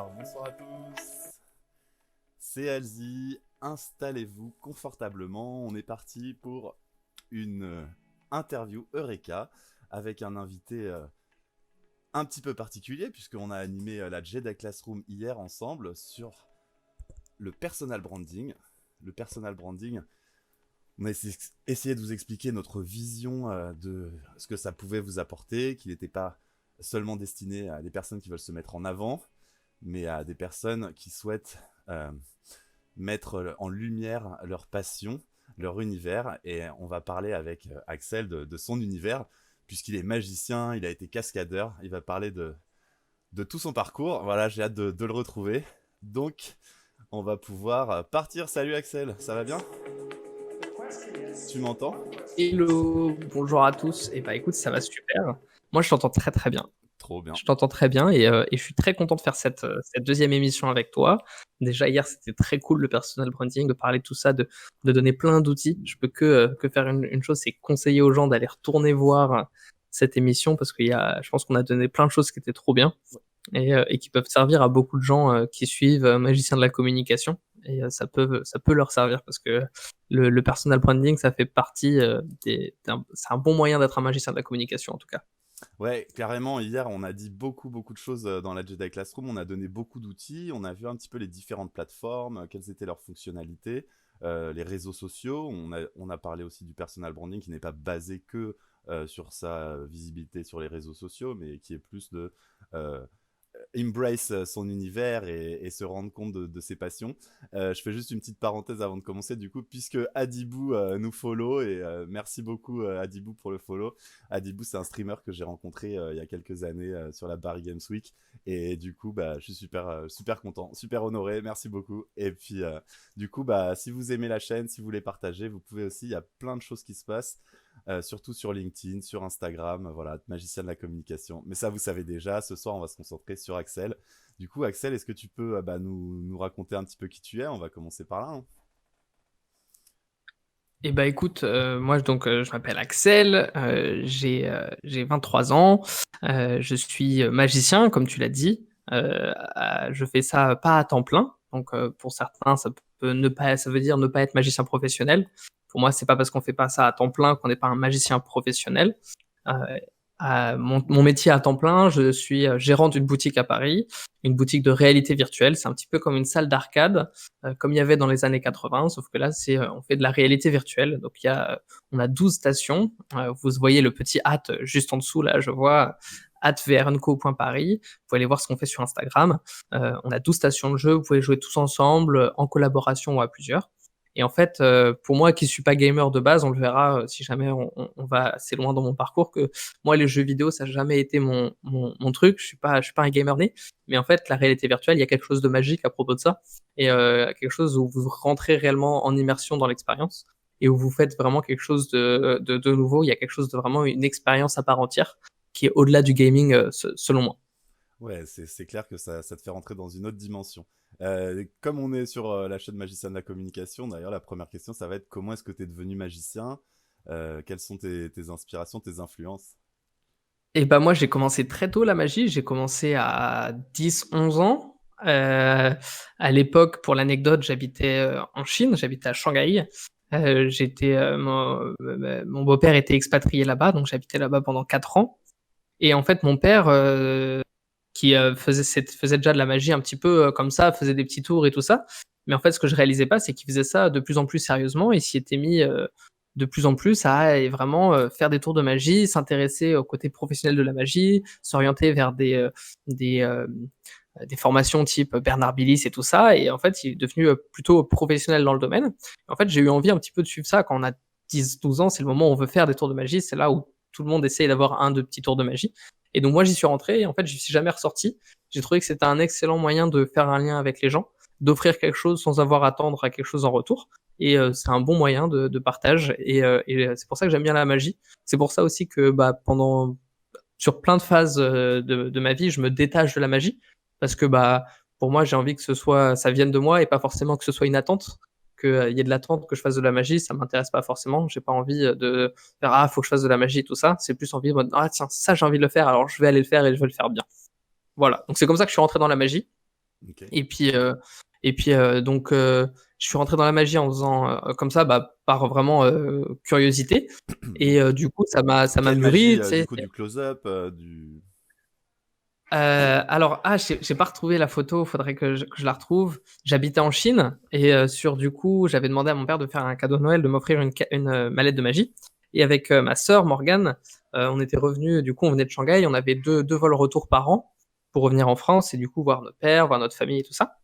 bonsoir à tous. C'est Alzi, installez-vous confortablement. On est parti pour une interview Eureka avec un invité un petit peu particulier puisqu'on a animé la Jedi Classroom hier ensemble sur le personal branding. Le personal branding, on a essayé de vous expliquer notre vision de ce que ça pouvait vous apporter, qu'il n'était pas seulement destiné à des personnes qui veulent se mettre en avant, mais à des personnes qui souhaitent mettre en lumière leur passion, leur univers. Et on va parler avec Axel de son univers, puisqu'il est magicien, il a été cascadeur, il va parler de tout son parcours. Voilà, j'ai hâte de le retrouver. Donc, on va pouvoir partir. Salut Axel, ça va bien? Tu m'entends? Hello, bonjour à tous. Et bah écoute, ça va super. Moi, je t'entends très très bien. Trop bien. Je t'entends très bien et je suis très content de faire cette deuxième émission avec toi. Déjà hier, c'était très cool le personal branding, de parler de tout ça, de donner plein d'outils. Je peux que faire une chose, c'est conseiller aux gens d'aller retourner voir cette émission parce je pense qu'on a donné plein de choses qui étaient trop bien et qui peuvent servir à beaucoup de gens qui suivent Magicien de la communication. Et ça peut leur servir parce que le personal branding, ça fait partie c'est un bon moyen d'être un magicien de la communication en tout cas. Ouais, carrément, hier, on a dit beaucoup de choses dans la Jedi Classroom. On a donné beaucoup d'outils. On a vu un petit peu les différentes plateformes, quelles étaient leurs fonctionnalités, les réseaux sociaux. On a parlé aussi du personal branding qui n'est pas basé que sur sa visibilité sur les réseaux sociaux, mais qui est plus de euh, embrace son univers et se rendre compte de ses passions. Je fais juste une petite parenthèse avant de commencer, du coup, puisque Adibou nous follow, et merci beaucoup Adibou pour le follow. Adibou, c'est un streamer que j'ai rencontré il y a quelques années sur la Paris Games Week, et du coup, bah, je suis super content, super honoré, merci beaucoup. Et puis, du coup, bah, si vous aimez la chaîne, si vous voulez partager, vous pouvez aussi, il y a plein de choses qui se passent. Surtout sur LinkedIn, sur Instagram, voilà, magicien de la communication. Mais ça, vous savez déjà, ce soir, on va se concentrer sur Axel. Du coup, Axel, est-ce que tu peux bah, nous raconter un petit peu qui tu es? On va commencer par là, hein. Et bah écoute, moi donc je m'appelle Axel, j'ai 23 ans, je suis magicien comme tu l'as dit, je fais ça pas à temps plein, donc pour certains ça veut dire ne pas être magicien professionnel. Pour moi, c'est pas parce qu'on fait pas ça à temps plein qu'on n'est pas un magicien professionnel. Heu, mon métier à temps plein, je suis gérant d'une boutique à Paris, une boutique de réalité virtuelle. C'est un petit peu comme une salle d'arcade, comme il y avait dans les années 80, sauf que là, on fait de la réalité virtuelle. Donc on a 12 stations. Vous voyez le petit juste en dessous là, je vois @vrnco.paris. Vous pouvez aller voir ce qu'on fait sur Instagram. On a 12 stations de jeu. Vous pouvez jouer tous ensemble, en collaboration ou à plusieurs. Et en fait, pour moi qui suis pas gamer de base, on le verra si jamais on va assez loin dans mon parcours, que moi les jeux vidéo ça n'a jamais été mon truc. Je suis pas un gamer né, mais en fait la réalité virtuelle, il y a quelque chose de magique à propos de ça et quelque chose où vous rentrez réellement en immersion dans l'expérience et où vous faites vraiment quelque chose de nouveau. Il y a quelque chose de vraiment une expérience à part entière qui est au-delà du gaming, selon moi. Ouais, c'est clair que ça te fait rentrer dans une autre dimension. Comme on est sur la chaîne Magicien de la communication, d'ailleurs, la première question, ça va être comment est-ce que tu es devenu magicien? Quelles sont tes inspirations, tes influences? Et bah, moi, j'ai commencé très tôt la magie. J'ai commencé à 10, 11 ans. À l'époque, pour l'anecdote, j'habitais, en Chine, j'habitais à Shanghai. Mon beau-père était expatrié là-bas, donc j'habitais là-bas pendant 4 ans et en fait, mon père, qui, faisait déjà de la magie un petit peu, comme ça, faisait des petits tours et tout ça. Mais en fait, ce que je réalisais pas, c'est qu'il faisait ça de plus en plus sérieusement et s'y était mis, de plus en plus à vraiment, faire des tours de magie, s'intéresser au côté professionnel de la magie, s'orienter vers des formations type Bernard Billis et tout ça et en fait, il est devenu, plutôt professionnel dans le domaine. En fait, j'ai eu envie un petit peu de suivre ça quand on a 10, 12 ans, c'est le moment où on veut faire des tours de magie, c'est là où tout le monde essaye d'avoir un 2 petits tours de magie et donc moi, j'y suis rentré et en fait, j'y suis jamais ressorti. J'ai trouvé que c'était un excellent moyen de faire un lien avec les gens, d'offrir quelque chose sans avoir à attendre à quelque chose en retour et c'est un bon moyen de partage et c'est pour ça que j'aime bien la magie. C'est pour ça aussi que, bah, sur plein de phases, de ma vie, je me détache de la magie parce que, bah, pour moi, j'ai envie que ça vienne de moi et pas forcément que ce soit une attente, qu'il y ait de l'attente que je fasse de la magie, ça m'intéresse pas forcément. J'ai pas envie, de faire: «Ah, faut que je fasse de la magie» et tout ça. C'est plus envie en mode: «Ah tiens, ça j'ai envie de le faire, alors je vais aller le faire et je vais le faire bien». Voilà, donc c'est comme ça que je suis rentré dans la magie Ok. Et puis je suis rentré dans la magie en faisant comme ça, bah, par vraiment curiosité. Et Donc, du coup, ça m'a quelle mûri, magie, tu du sais. coup, du close-up, du... Alors, j'ai pas retrouvé la photo, faudrait que je la retrouve. J'habitais en Chine et du coup, j'avais demandé à mon père de faire un cadeau de Noël, de m'offrir une mallette de magie. Et avec ma sœur Morgane, on était revenus, du coup, on venait de Shanghai, on avait deux vols retour par an pour revenir en France et du coup voir notre père, voir notre famille et tout ça.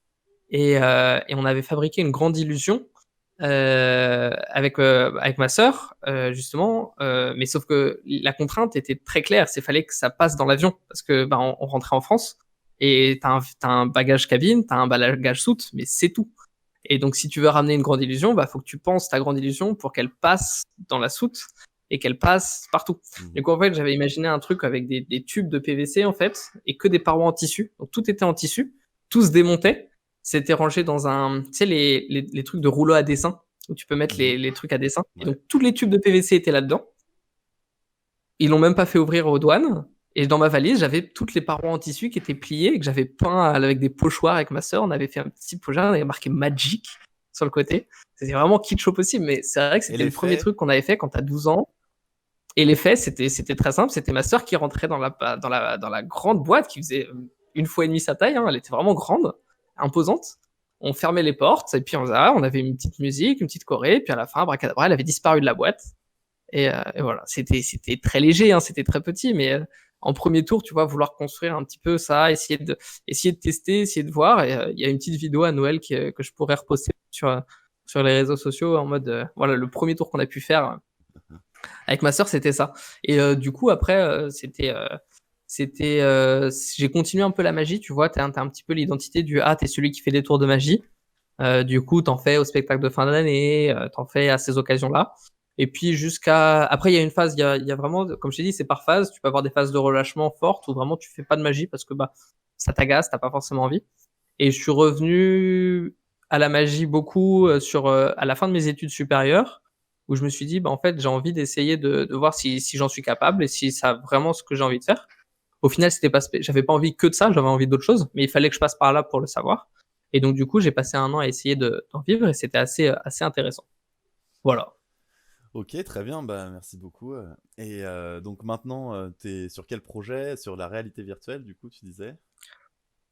Et on avait fabriqué une grande illusion avec ma sœur, justement, mais sauf que la contrainte était très claire, c'est fallait que ça passe dans l'avion parce que bah, on rentrait en France et t'as un bagage cabine, t'as un bagage soute, mais c'est tout. Et donc si tu veux ramener une grande illusion, bah faut que tu penses ta grande illusion pour qu'elle passe dans la soute et qu'elle passe partout. Du Mhm. coup en fait j'avais imaginé un truc avec des tubes de PVC en fait et que des parois en tissu, donc tout était en tissu, tout se démontait, c'était rangé dans un, tu sais les trucs de rouleau à dessin où tu peux mettre Mhm. les trucs à dessin. Et Ouais. donc tous les tubes de PVC étaient là-dedans. Ils l'ont même pas fait ouvrir aux douanes. Et dans ma valise, j'avais toutes les parois en tissu qui étaient pliées et que j'avais peint avec des pochoirs avec ma sœur. On avait fait un petit pochoir, on avait marqué Magic sur le côté. C'était vraiment kitsch au possible, mais c'est vrai que Et c'était les le premier faits? truc qu'on avait fait quand t'as 12 ans. Et les faits, c'était très simple. C'était ma sœur qui rentrait dans la grande boîte qui faisait une fois et demie sa taille. Hein. Elle était vraiment grande, imposante. On fermait les portes et puis on avait une petite musique, une petite choré. Et puis à la fin, abracadabra, elle avait disparu de la boîte. Et voilà, c'était très léger, hein, c'était très petit, mais en premier tour, tu vois, vouloir construire un petit peu ça, essayer de tester, essayer de voir. Et il y a une petite vidéo à Noël que je pourrais reposter sur les réseaux sociaux en mode, voilà, le premier tour qu'on a pu faire avec ma sœur, c'était ça. Et du coup, après, j'ai continué un peu la magie, tu vois, t'as un petit peu l'identité du t'es celui qui fait des tours de magie. Du coup, t'en fais au spectacle de fin d'année, t'en fais à ces occasions-là. Et puis après, il y a une phase, il y a vraiment, comme je t'ai dit, c'est par phase. Tu peux avoir des phases de relâchement fortes où vraiment tu fais pas de magie parce que bah ça t'agace, t'as pas forcément envie. Et je suis revenu à la magie beaucoup à la fin de mes études supérieures où je me suis dit bah en fait j'ai envie d'essayer de voir si j'en suis capable et si ça a vraiment ce que j'ai envie de faire. Au final, j'avais pas envie que de ça, j'avais envie d'autre chose, mais il fallait que je passe par là pour le savoir. Et donc, du coup, j'ai passé un an à essayer d'en vivre et c'était assez intéressant. Voilà. Ok, très bien, bah merci beaucoup. Et donc maintenant, t'es sur quel projet? Sur la réalité virtuelle, du coup, tu disais?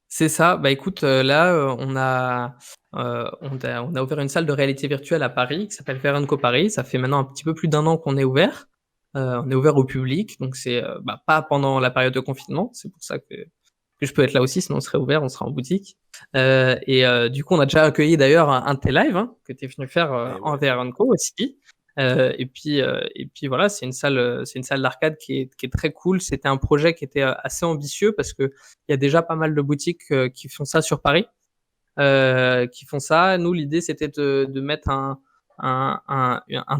C'est ça. Bah écoute, là, on a ouvert une salle de réalité virtuelle à Paris qui s'appelle Veranco Paris. Ça fait maintenant un petit peu plus d'un an qu'on est ouvert. On est ouvert au public, donc c'est bah, pas pendant la période de confinement. C'est pour ça que je peux être là aussi, sinon on serait ouvert, on serait en boutique. Du coup, on a déjà accueilli d'ailleurs un de tes lives hein, que tu es venu faire Eh en ouais. VR Co aussi. Et puis voilà, c'est une salle d'arcade qui est très cool. C'était un projet qui était assez ambitieux parce que il y a déjà pas mal de boutiques qui font ça sur Paris, qui font ça. Nous, l'idée c'était de mettre un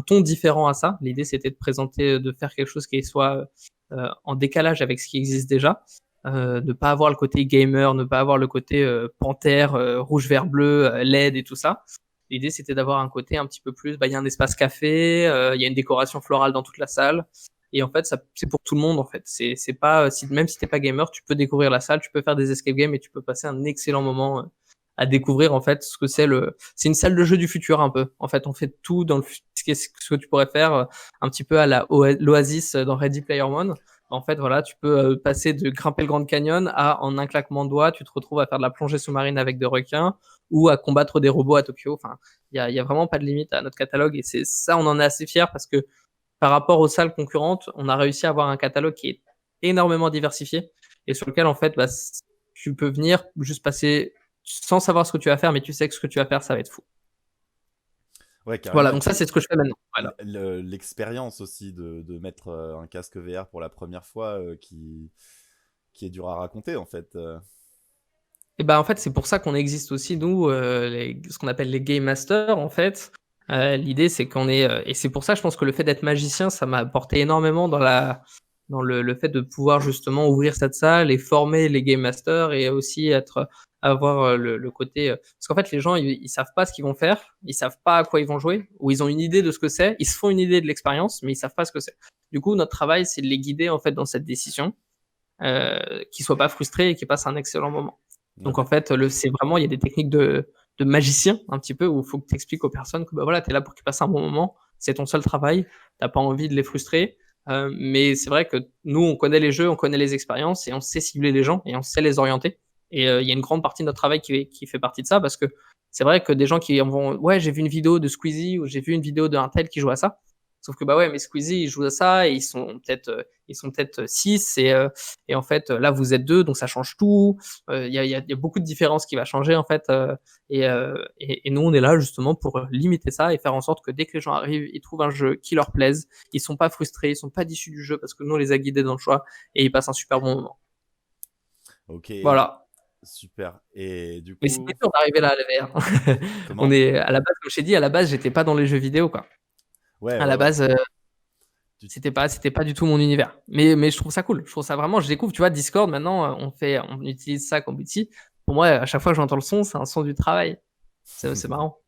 ton différent à ça. L'idée c'était de présenter, de faire quelque chose qui soit en décalage avec ce qui existe déjà. Ne pas avoir le côté gamer, ne pas avoir le côté panthère, rouge, vert, bleu, LED et tout ça. L'idée, c'était d'avoir un côté un petit peu plus, bah, il y a un espace café, il y a une décoration florale dans toute la salle. Et en fait, c'est pour tout le monde, en fait. C'est pas, même si t'es pas gamer, tu peux découvrir la salle, tu peux faire des escape games et tu peux passer un excellent moment à découvrir, en fait, ce que c'est une salle de jeu du futur, un peu. En fait, on fait tout dans ce que tu pourrais faire un petit peu à l'Oasis dans Ready Player One. En fait, voilà, tu peux passer de grimper le Grand Canyon à, en un claquement de doigts, tu te retrouves à faire de la plongée sous-marine avec des requins ou à combattre des robots à Tokyo. Enfin, il y a vraiment pas de limite à notre catalogue et c'est ça, on en est assez fier parce que par rapport aux salles concurrentes, on a réussi à avoir un catalogue qui est énormément diversifié et sur lequel en fait, bah, tu peux venir juste passer sans savoir ce que tu vas faire, mais tu sais que ce que tu vas faire, ça va être fou. Ouais, Voilà, carrément. Et donc ça, puis c'est ce que je fais maintenant. Voilà. l'expérience aussi de mettre un casque VR pour la première fois qui est dur à raconter, en fait. Et ben en fait, c'est pour ça qu'on existe aussi, nous, ce qu'on appelle les Game Masters, en fait. L'idée, c'est qu'on est. Et c'est pour ça, je pense que le fait d'être magicien, ça m'a apporté énormément dans le fait de pouvoir justement ouvrir cette salle et former les Game Masters et aussi avoir le côté. Parce qu'en fait, les gens, ils savent pas ce qu'ils vont faire, ils savent pas à quoi ils vont jouer, ou ils ont une idée de ce que c'est, ils se font une idée de l'expérience, mais ils savent pas ce que c'est. Du coup, notre travail, c'est de les guider en fait dans cette décision, qu'ils soient pas frustrés et qu'ils passent un excellent moment. Donc en Ok. fait, c'est vraiment, il y a des techniques de magicien un petit peu où il faut que tu expliques aux personnes que bah voilà, tu es là pour qu'ils passent un bon moment, c'est ton seul travail, t'as pas envie de les frustrer. Mais c'est vrai que nous, on connaît les jeux, on connaît les expériences et on sait cibler les gens et on sait les orienter. Et il y a une grande partie de notre travail qui fait partie de ça parce que c'est vrai que des gens qui vont, ouais, j'ai vu une vidéo de Squeezie ou j'ai vu une vidéo d'un tel qui joue à ça. Sauf que bah ouais, mais Squeezie, il joue à ça et ils sont peut-être 6 et en fait, là, vous êtes deux, donc ça change tout. Il y a beaucoup de différences qui va changer en fait. Et nous, on est là justement pour limiter ça et faire en sorte que dès que les gens arrivent, ils trouvent un jeu qui leur plaise, ils sont pas frustrés, ils sont pas déçus du jeu parce que nous, on les a guidés dans le choix et ils passent un super bon moment. Ok, Voilà. super. Et du Mais c'était coup, dur d'arriver là à la VR. On comment? est à la base, comme je t'ai dit, à la base, j'étais pas dans les jeux vidéo quoi. Ouais, À ouais, la ouais. base, Tu- c'était pas du tout mon univers. Mais je trouve ça cool. Je trouve ça vraiment, je découvre, tu vois, Discord maintenant, on utilise ça comme outil. Pour moi, à chaque fois que j'entends le son, c'est un son du travail. C'est marrant.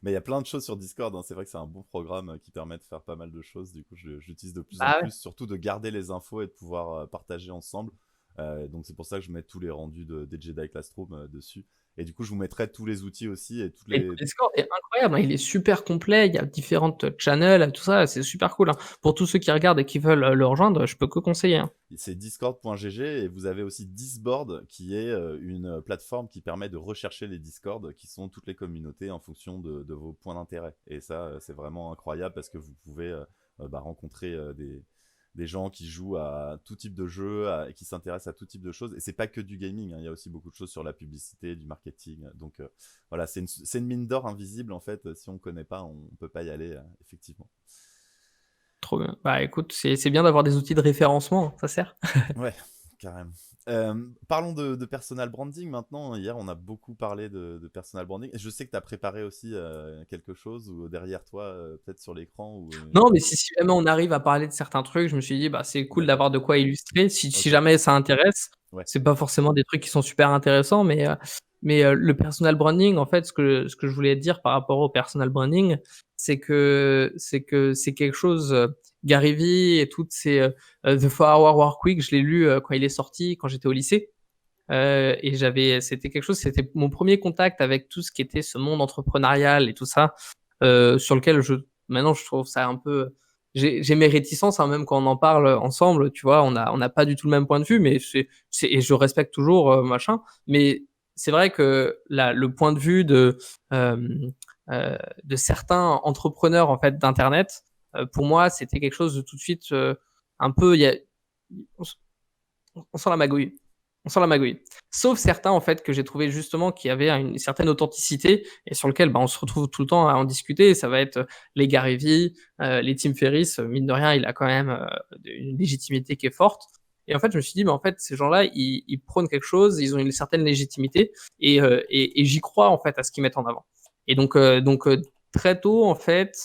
Mais il y a plein de choses sur Discord, hein. C'est vrai que c'est un bon programme qui permet de faire pas mal de choses. Du coup, je l'utilise de plus en Bah ouais. plus, surtout de garder les infos et de pouvoir partager ensemble. Donc c'est pour ça que je mets tous les rendus des Jedi Classroom dessus. Et du coup, je vous mettrai tous les outils aussi et toutes Et les. le Discord est incroyable, hein, il est super complet, il y a différentes channels, tout ça, c'est super cool, hein. Pour tous ceux qui regardent et qui veulent le rejoindre, je peux que conseiller, hein. C'est discord.gg et vous avez aussi Disboard qui est une plateforme qui permet de rechercher les Discord qui sont toutes les communautés en fonction de vos points d'intérêt. Et ça, c'est vraiment incroyable parce que vous pouvez rencontrer des gens qui jouent à tout type de jeux, et qui s'intéressent à tout type de choses. Et c'est pas que du gaming, hein. Il y a aussi beaucoup de choses sur la publicité, du marketing. Donc voilà, c'est une mine d'or invisible en fait. Si on ne connaît pas, on ne peut pas y aller, effectivement. Trop bien. Bah écoute, c'est bien d'avoir des outils de référencement, hein, ça sert. Ouais, carrément. Parlons de personal branding maintenant. Hier, on a beaucoup parlé de personal branding. Et je sais que tu as préparé aussi quelque chose ou derrière toi, peut-être sur l'écran. Ou, Non, mais si jamais on arrive à parler de certains trucs, je me suis dit, bah c'est cool D'accord. d'avoir de quoi illustrer. Si Ok. jamais ça intéresse, Ouais. c'est pas forcément des trucs qui sont super intéressants, mais le personal branding, en fait, ce que je voulais dire par rapport au personal branding, c'est que c'est quelque chose. Gary Vee et toutes ces The 4 Hour Work Week, je l'ai lu quand il est sorti, quand j'étais au lycée. Et c'était quelque chose, c'était mon premier contact avec tout ce qui était ce monde entrepreneurial et tout ça, sur lequel maintenant je trouve ça un peu, j'ai mes réticences, hein, même quand on en parle ensemble, tu vois, on n'a pas du tout le même point de vue, mais et je respecte toujours machin, mais c'est vrai que le point de vue euh, de certains entrepreneurs en fait d'internet, pour moi, c'était quelque chose de tout de suite un peu, on, on sent la magouille. On sent la magouille. Sauf certains, en fait, que j'ai trouvé justement qui avaient une certaine authenticité et sur lequel bah, on se retrouve tout le temps à en discuter. Et ça va être les Gary Vee, les Tim Ferriss. Mine de rien, il a quand même une légitimité qui est forte. Et en fait, je me suis dit, mais en fait, ces gens-là, ils prônent quelque chose, ils ont une certaine légitimité et j'y crois, en fait, à ce qu'ils mettent en avant. Et donc très tôt, en fait,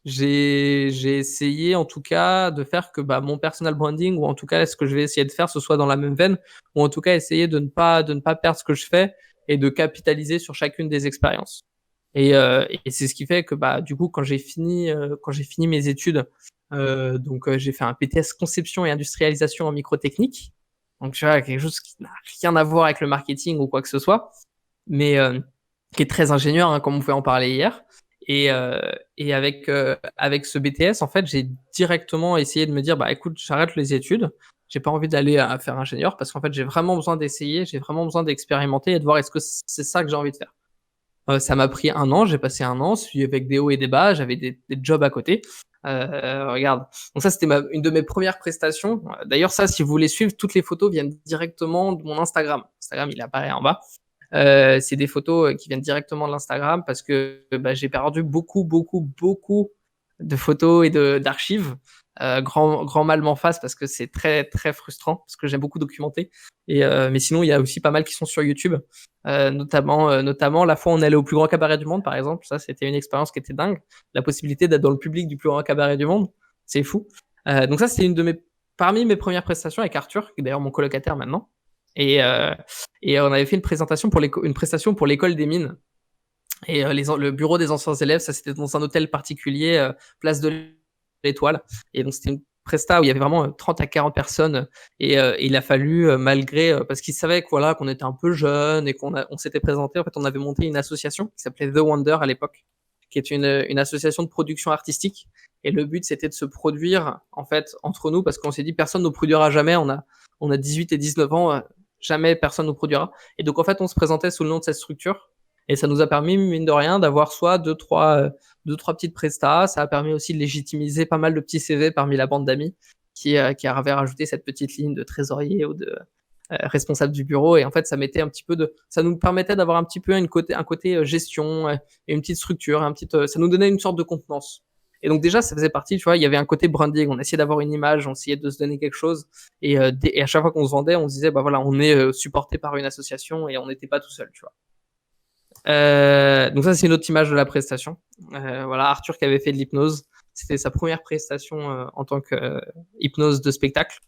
j'ai essayé en tout cas de faire que bah, mon personal branding ou en tout cas ce que je vais essayer de faire ce soit dans la même veine ou en tout cas essayer de ne pas perdre ce que je fais et de capitaliser sur chacune des expériences. Et c'est ce qui fait que bah du coup quand j'ai fini mes études, j'ai fait un BTS conception et industrialisation en microtechnique. Donc tu vois quelque chose qui n'a rien à voir avec le marketing ou quoi que ce soit, mais qui est très ingénieur, hein, comme on pouvait en parler hier. Et avec ce BTS, en fait, j'ai directement essayé de me dire, bah écoute, j'arrête les études. J'ai pas envie d'aller à faire ingénieur parce qu'en fait, j'ai vraiment besoin d'essayer, j'ai vraiment besoin d'expérimenter et de voir est-ce que c'est ça que j'ai envie de faire. Ça m'a pris un an, j'ai passé un an, suivi avec des hauts et des bas, j'avais des jobs à côté. Regarde. Donc ça, c'était une de mes premières prestations. D'ailleurs, ça, si vous voulez suivre, toutes les photos viennent directement de mon Instagram. Instagram, il apparaît en bas. C'est des photos qui viennent directement de l'Instagram parce que bah, j'ai perdu beaucoup, beaucoup, beaucoup de photos et d'archives. Grand mal m'en fasse parce que c'est très, très frustrant parce que j'aime beaucoup documenter. Mais sinon, il y a aussi pas mal qui sont sur YouTube, notamment la fois où on allait au plus grand cabaret du monde, par exemple. Ça, c'était une expérience qui était dingue. La possibilité d'être dans le public du plus grand cabaret du monde, c'est fou. Donc ça, c'était parmi mes premières prestations avec Arthur, qui est d'ailleurs mon colocataire maintenant. Et, euh, et on avait fait une prestation pour l'école des mines. Et le bureau des anciens élèves, ça c'était dans un hôtel particulier, place de l'Étoile. Et donc c'était une presta où il y avait vraiment 30 à 40 personnes et il a fallu, malgré, parce qu'ils savaient que voilà, qu'on était un peu jeunes et on s'était présenté. En fait, on avait monté une association qui s'appelait The Wonder à l'époque, qui est une association de production artistique. Et le but, c'était de se produire en fait entre nous parce qu'on s'est dit personne nous produira jamais. On a 18 et 19 ans, jamais personne nous produira. Et donc en fait, on se présentait sous le nom de cette structure. Et ça nous a permis, mine de rien, d'avoir soit deux, trois petites prestats. Ça a permis aussi de légitimiser pas mal de petits CV parmi la bande d'amis qui avaient rajouté cette petite ligne de trésorier ou de responsable du bureau. Et en fait, ça nous permettait d'avoir un petit peu un côté gestion et une petite structure, ça nous donnait une sorte de contenance. Et donc déjà, ça faisait partie, tu vois, il y avait un côté branding. On essayait d'avoir une image, on essayait de se donner quelque chose. Et à chaque fois qu'on se vendait, on se disait, bah voilà, on est supporté par une association et on n'était pas tout seul, tu vois. Donc ça, c'est une autre image de la prestation. Voilà, Arthur qui avait fait de l'hypnose. C'était sa première prestation en tant que hypnose de spectacle.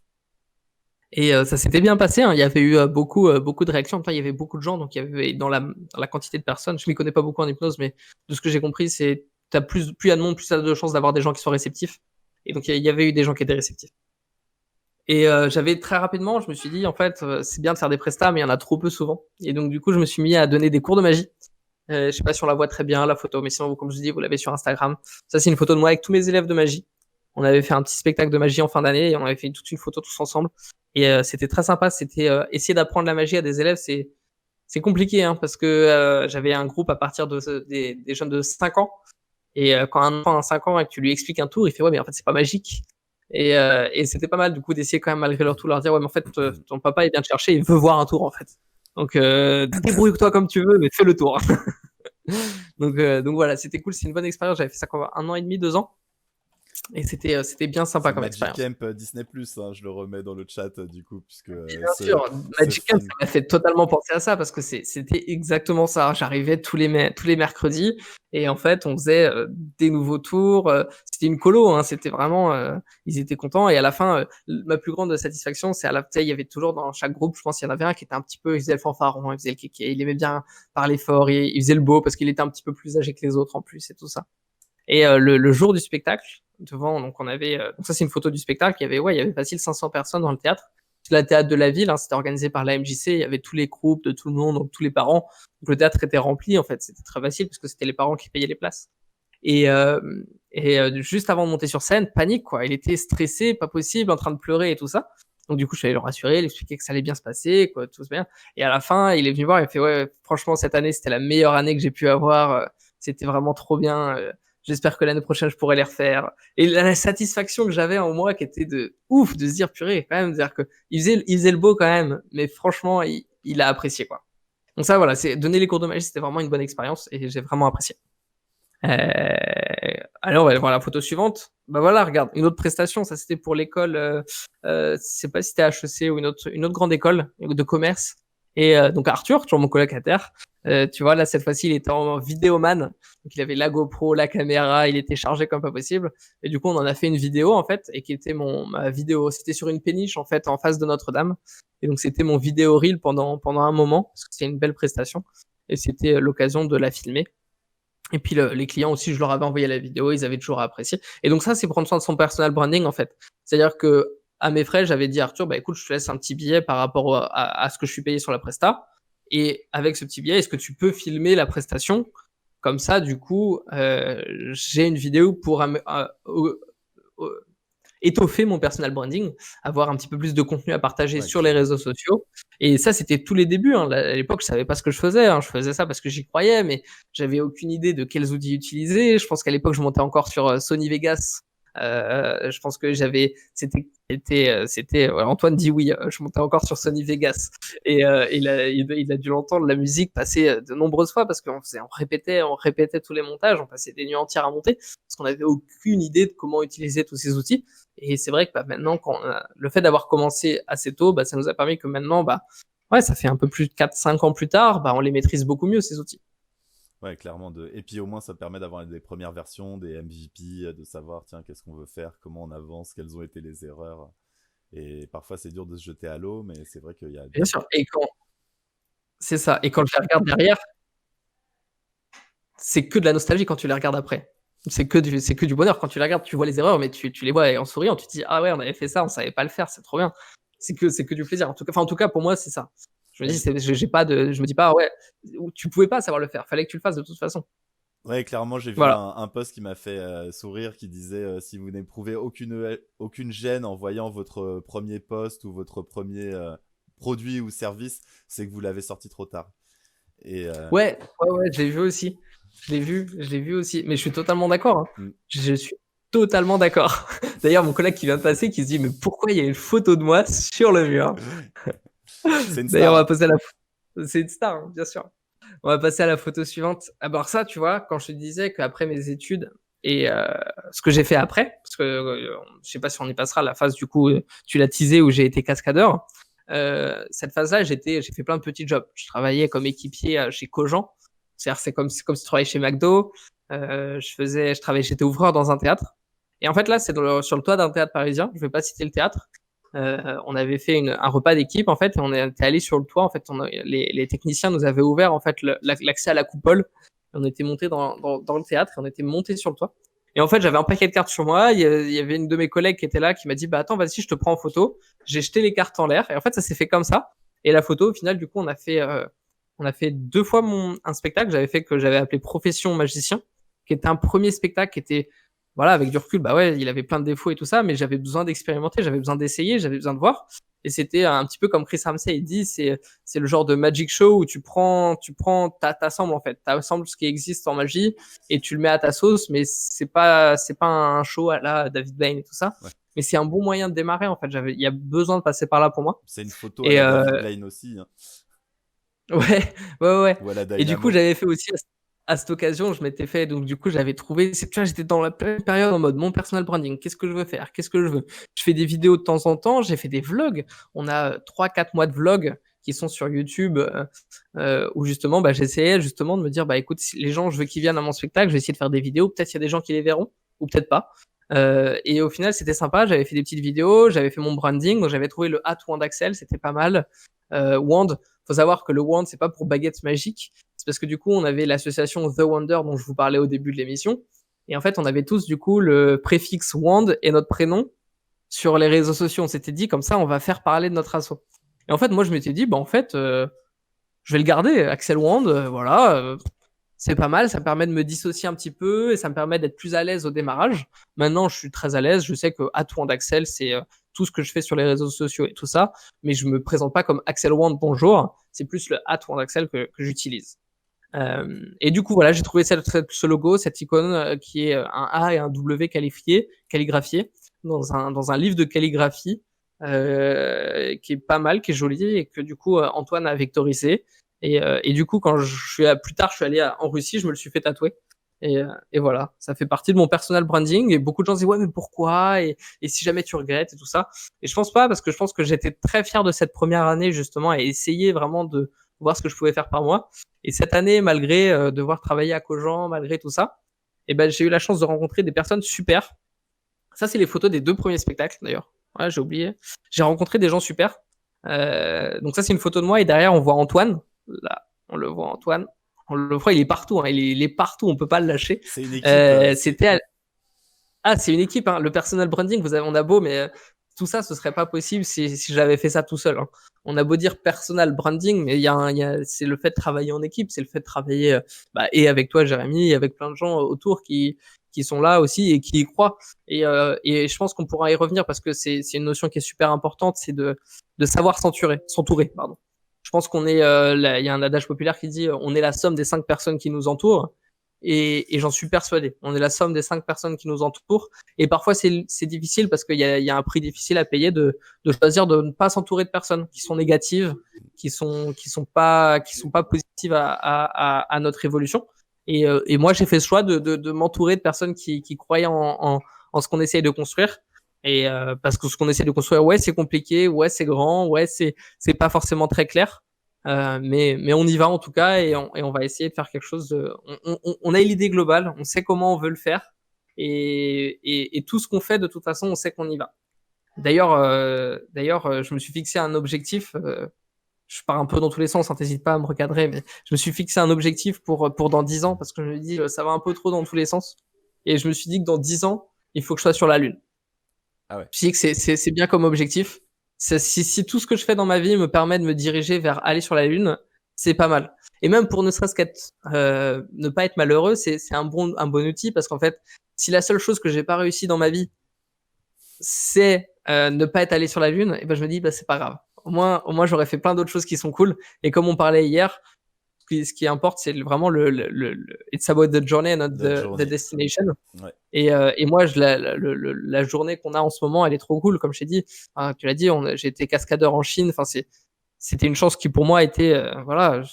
Et ça s'était bien passé. Hein. Il y avait eu beaucoup de réactions. En même temps, il y avait beaucoup de gens. Donc, il y avait dans la quantité de personnes. Je m'y connais pas beaucoup en hypnose, mais de ce que j'ai compris, c'est plus il y a de monde, plus il y a de chances d'avoir des gens qui sont réceptifs. Et donc, il y avait eu des gens qui étaient réceptifs. Et j'avais très rapidement, je me suis dit, en fait, c'est bien de faire des prestats, mais il y en a trop peu souvent. Et donc, du coup, je me suis mis à donner des cours de magie. Je sais pas si on la voit très bien, la photo, mais sinon, comme je dis, vous l'avez sur Instagram. Ça, c'est une photo de moi avec tous mes élèves de magie. On avait fait un petit spectacle de magie en fin d'année et on avait fait toute une photo tous ensemble. Et c'était très sympa. C'était essayer d'apprendre la magie à des élèves, c'est compliqué, hein, parce que j'avais un groupe à partir des jeunes de 5 ans. Et quand un enfant a 5 ans et que tu lui expliques un tour, il fait ouais, mais en fait, c'est pas magique. Et c'était pas mal, du coup, d'essayer quand même, malgré leur tout, leur dire ouais, mais en fait, ton papa, il vient te chercher, il veut voir un tour, en fait. Donc, débrouille-toi comme tu veux, mais fais le tour. donc voilà, c'était cool, c'est une bonne expérience. J'avais fait ça quoi, 1 an et demi, 2 ans. Et c'était bien sympa comme Magic expérience. Camp Disney+, hein, je le remets dans le chat du coup, puisque Bien sûr, Magic Camp, ça m'a fait totalement penser à ça parce que c'était exactement ça. J'arrivais tous les mercredis et en fait, on faisait des nouveaux tours. C'était une colo, hein, c'était vraiment, ils étaient contents. Et à la fin, ma plus grande satisfaction, c'est il y avait toujours dans chaque groupe, je pense, il y en avait un qui était un petit peu, il faisait le fanfaron, il faisait le kéké, il aimait bien parler fort, il faisait le beau parce qu'il était un petit peu plus âgé que les autres en plus et tout ça. Et le jour du spectacle, devant, donc on avait, donc ça c'est une photo du spectacle, il y avait facile 500 personnes dans le théâtre. C'est le théâtre de la ville, hein, c'était organisé par la MJC, il y avait tous les groupes de tout le monde, donc tous les parents. Donc le théâtre était rempli, en fait, c'était très facile parce que c'était les parents qui payaient les places. Et juste avant de monter sur scène, panique, quoi. Il était stressé, pas possible, en train de pleurer et tout ça. Donc du coup, je suis allé le rassurer, lui expliquer que ça allait bien se passer, quoi, tout se bien. Et à la fin, il est venu voir, il fait ouais, franchement cette année c'était la meilleure année que j'ai pu avoir, c'était vraiment trop bien. J'espère que l'année prochaine je pourrai les refaire. Et la satisfaction que j'avais en moi, qui était de ouf, de se dire purée, quand même, dire que il faisait le beau quand même, mais franchement, il a apprécié quoi. Donc ça, voilà, c'est donner les cours de magie, c'était vraiment une bonne expérience et j'ai vraiment apprécié. Alors, on va voir la photo suivante. Bah voilà, regarde, une autre prestation. Ça, c'était pour l'école. Je sais pas si c'était HEC ou une autre grande école de commerce. Et donc Arthur, toujours mon colocataire, tu vois là cette fois-ci il était en vidéoman, donc il avait la GoPro, la caméra, il était chargé comme pas possible. Et du coup on en a fait une vidéo en fait, et qui était ma vidéo. C'était sur une péniche en fait en face de Notre-Dame. Et donc c'était mon vidéo reel pendant un moment, parce que c'était une belle prestation. Et c'était l'occasion de la filmer. Et puis les clients aussi, je leur avais envoyé la vidéo, ils avaient toujours apprécié. Et donc ça, c'est prendre soin de son personal branding en fait. C'est-à-dire que à mes frais, j'avais dit Arthur, bah écoute, je te laisse un petit billet par rapport à ce que je suis payé sur la presta. Et avec ce petit billet, est-ce que tu peux filmer la prestation? Comme ça, du coup, j'ai une vidéo pour étoffer mon personal branding, avoir un petit peu plus de contenu à partager sur les réseaux sociaux. Et ça, c'était tous les débuts. Hein. À l'époque, je savais pas ce que je faisais. Hein. Je faisais ça parce que j'y croyais, mais j'avais aucune idée de quels outils utiliser. Je pense qu'à l'époque, je montais encore sur Sony Vegas. Je pense que c'était Antoine dit oui, je montais encore sur Sony Vegas et il a dû l'entendre la musique passer de nombreuses fois parce on répétait tous les montages, on passait des nuits entières à monter parce qu'on n'avait aucune idée de comment utiliser tous ces outils. Et c'est vrai que maintenant, le fait d'avoir commencé assez tôt, ça nous a permis que maintenant, ouais, ça fait un peu plus de 4-5 ans plus tard, on les maîtrise beaucoup mieux ces outils. Ouais, clairement. Et puis au moins, ça permet d'avoir des premières versions, des MVP, de savoir, tiens, qu'est-ce qu'on veut faire, comment on avance, quelles ont été les erreurs. Et parfois, c'est dur de se jeter à l'eau, mais c'est vrai qu'il y a... Bien sûr. C'est ça. Et quand je les regarde derrière, c'est que de la nostalgie quand tu les regardes après. C'est que du bonheur. Quand tu la regardes, tu vois les erreurs, mais tu les vois en souriant, tu te dis ah ouais, on avait fait ça, on savait pas le faire, c'est trop bien. C'est que du plaisir. En tout cas, pour moi, c'est ça. Je me dis, je me dis pas ah ouais, tu pouvais pas savoir le faire, fallait que tu le fasses de toute façon. Ouais, clairement, j'ai vu Voilà. un post qui m'a fait sourire qui disait si vous n'éprouvez aucune gêne en voyant votre premier post ou votre premier produit ou service, c'est que vous l'avez sorti trop tard. Et Ouais, je l'ai vu aussi. Je l'ai vu aussi. Mais je suis totalement d'accord, hein. mm, Je suis totalement d'accord. D'ailleurs, mon collègue qui vient de passer, qui se dit, mais pourquoi il y a une photo de moi sur le mur? c'est une D'ailleurs, star, on va hein. passer à c'est une star, hein, bien sûr. On va passer à la photo suivante. Ah, bah, alors ça, tu vois, quand je te disais qu'après mes études et ce que j'ai fait après, parce que je sais pas si on y passera, la phase du coup, tu l'as teasé où j'ai été cascadeur. Cette phase-là, j'ai fait plein de petits jobs. Je travaillais comme équipier chez Cogent. C'est-à-dire, c'est comme si tu travaillais chez McDo. J'étais ouvreur dans un théâtre. Et en fait, là, sur le toit d'un théâtre parisien. Je vais pas citer le théâtre. On avait fait un repas d'équipe en fait, et on était allé sur le toit en fait. Les techniciens nous avaient ouvert en fait l'accès à la coupole. On était monté dans le théâtre et on était monté sur le toit. Et en fait, j'avais un paquet de cartes sur moi. Il y avait une de mes collègues qui était là qui m'a dit bah attends, vas-y, je te prends en photo. J'ai jeté les cartes en l'air et en fait, ça s'est fait comme ça. Et la photo, au final, du coup, on a fait 2 fois un spectacle. Que j'avais appelé Profession Magicien, qui était un premier spectacle qui était voilà, avec du recul, bah ouais, il avait plein de défauts et tout ça, mais j'avais besoin d'expérimenter, j'avais besoin d'essayer, j'avais besoin de voir. Et c'était un petit peu comme Chris Ramsey, il dit, c'est le genre de magic show où t'assembles en fait, t'assembles ce qui existe en magie et tu le mets à ta sauce, mais c'est pas un show à la David Blaine et tout ça. Ouais. Mais c'est un bon moyen de démarrer en fait. Il y a besoin de passer par là pour moi. C'est une photo à Et la David Blaine aussi, hein, ouais. ou à la Et du coup, Dynamo. j'avais fait aussi à cette occasion, je m'étais fait, donc du coup, j'avais trouvé, tu vois, j'étais dans la pleine période en mode mon personal branding. Qu'est-ce que je veux faire? Qu'est-ce que je veux? Je fais des vidéos de temps en temps, j'ai fait des vlogs. On a 3-4 mois de vlogs qui sont sur YouTube, où justement, bah, j'essayais justement de me dire, bah, écoute, si les gens, je veux qu'ils viennent à mon spectacle, je vais essayer de faire des vidéos. Peut-être il y a des gens qui les verront, ou peut-être pas. Et au final, c'était sympa. J'avais fait des petites vidéos, j'avais fait mon branding, donc j'avais trouvé le Wand Axel, c'était pas mal. Wand, faut savoir que le Wand, c'est pas pour baguette magique. C'est parce que du coup, on avait l'association The Wonder dont je vous parlais au début de l'émission. Et en fait, on avait tous du coup le préfixe Wand et notre prénom sur les réseaux sociaux. On s'était dit, comme ça, on va faire parler de notre asso. Et en fait, moi, je m'étais dit, bah en fait, je vais le garder, Axel Wand, voilà. C'est pas mal, ça me permet de me dissocier un petit peu et ça me permet d'être plus à l'aise au démarrage. Maintenant, je suis très à l'aise, je sais que Wand Axel, c'est tout ce que je fais sur les réseaux sociaux et tout ça, mais je me présente pas comme Axel Wand, bonjour, c'est plus le Wand Axel que j'utilise. Et du coup, voilà, j'ai trouvé ce logo, cette icône qui est un A et un W calligraphié dans un livre de calligraphie qui est pas mal, qui est joli et que du coup Antoine a vectorisé. Et du coup, plus tard, je suis allé en Russie, je me le suis fait tatouer. Et voilà, ça fait partie de mon personal branding. Et beaucoup de gens disent ouais, mais pourquoi et si jamais tu regrettes et tout ça. Et je pense pas parce que je pense que j'étais très fier de cette première année justement et essayer vraiment de voir ce que je pouvais faire par moi. Et cette année, malgré devoir travailler à Cogent, malgré tout ça, et ben j'ai eu la chance de rencontrer des personnes super. Ça, c'est les photos des 2 premiers spectacles d'ailleurs. Ouais, j'ai oublié. J'ai rencontré des gens super. Donc ça, c'est une photo de moi et derrière, on voit Antoine. Là, on le voit Antoine. On le voit, il est partout. Hein. Il est partout. On peut pas le lâcher. C'est une équipe. C'est une équipe. Hein. Le personal branding, on a beau, mais tout ça, ce serait pas possible si j'avais fait ça tout seul. Hein. On a beau dire personal branding, mais c'est le fait de travailler en équipe, c'est le fait de travailler et avec toi, Jérémy, et avec plein de gens autour qui sont là aussi et qui y croient. Et je pense qu'on pourra y revenir parce que c'est une notion qui est super importante, c'est de savoir s'entourer, pardon. Je pense il y a un adage populaire qui dit on est la somme des 5 personnes qui nous entourent. Et j'en suis persuadé. On est la somme des 5 personnes qui nous entourent. Et parfois, c'est difficile parce qu'il y a un prix difficile à payer de choisir de ne pas s'entourer de personnes qui sont négatives, qui sont pas positives à notre évolution. Et moi, j'ai fait ce choix de m'entourer de personnes qui croyaient en ce qu'on essaye de construire. Et parce que ce qu'on essaie de construire, ouais, c'est compliqué, ouais, c'est grand, ouais, c'est pas forcément très clair. Mais on y va en tout cas et on va essayer de faire quelque chose. On a l'idée globale, on sait comment on veut le faire et tout ce qu'on fait de toute façon, on sait qu'on y va. D'ailleurs, je me suis fixé un objectif. Je pars un peu dans tous les sens, hein, t'hésites pas à me recadrer, mais je me suis fixé un objectif pour dans 10 ans parce que je me dis ça va un peu trop dans tous les sens. Et je me suis dit que dans 10 ans, il faut que je sois sur la Lune. Ah ouais. Je me suis dit que c'est bien comme objectif. Si tout ce que je fais dans ma vie me permet de me diriger vers aller sur la Lune, c'est pas mal. Et même pour ne serait-ce qu'être, ne pas être malheureux, c'est un bon outil parce qu'en fait, si la seule chose que j'ai pas réussi dans ma vie, c'est ne pas être allé sur la Lune, et ben je me dis bah c'est pas grave. Au moins j'aurais fait plein d'autres choses qui sont cool. Et comme on parlait hier, ce qui importe c'est vraiment it's about the journey and not The the journey. destination. Ouais. Et moi, la journée qu'on a en ce moment, elle est trop cool, comme je t'ai dit. Hein, tu l'as dit, j'ai été cascadeur en Chine. Enfin, c'était une chance qui pour moi était, voilà,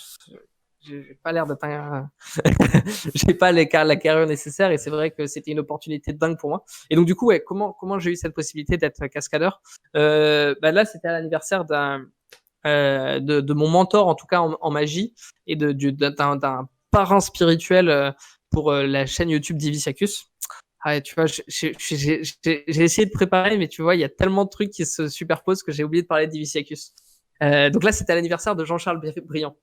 j'ai pas l'air d'être j'ai pas la carrière nécessaire et c'est vrai que c'était une opportunité dingue pour moi. Et donc du coup, ouais, comment j'ai eu cette possibilité d'être cascadeur bah là, c'était à l'anniversaire de mon mentor en tout cas en magie et d'un parrain spirituel pour la chaîne YouTube Divisiacus. Ah, tu vois, j'ai essayé de préparer, mais tu vois, il y a tellement de trucs qui se superposent que j'ai oublié de parler de Divisiacus. Donc là, c'était à l'anniversaire de Jean-Charles Briand,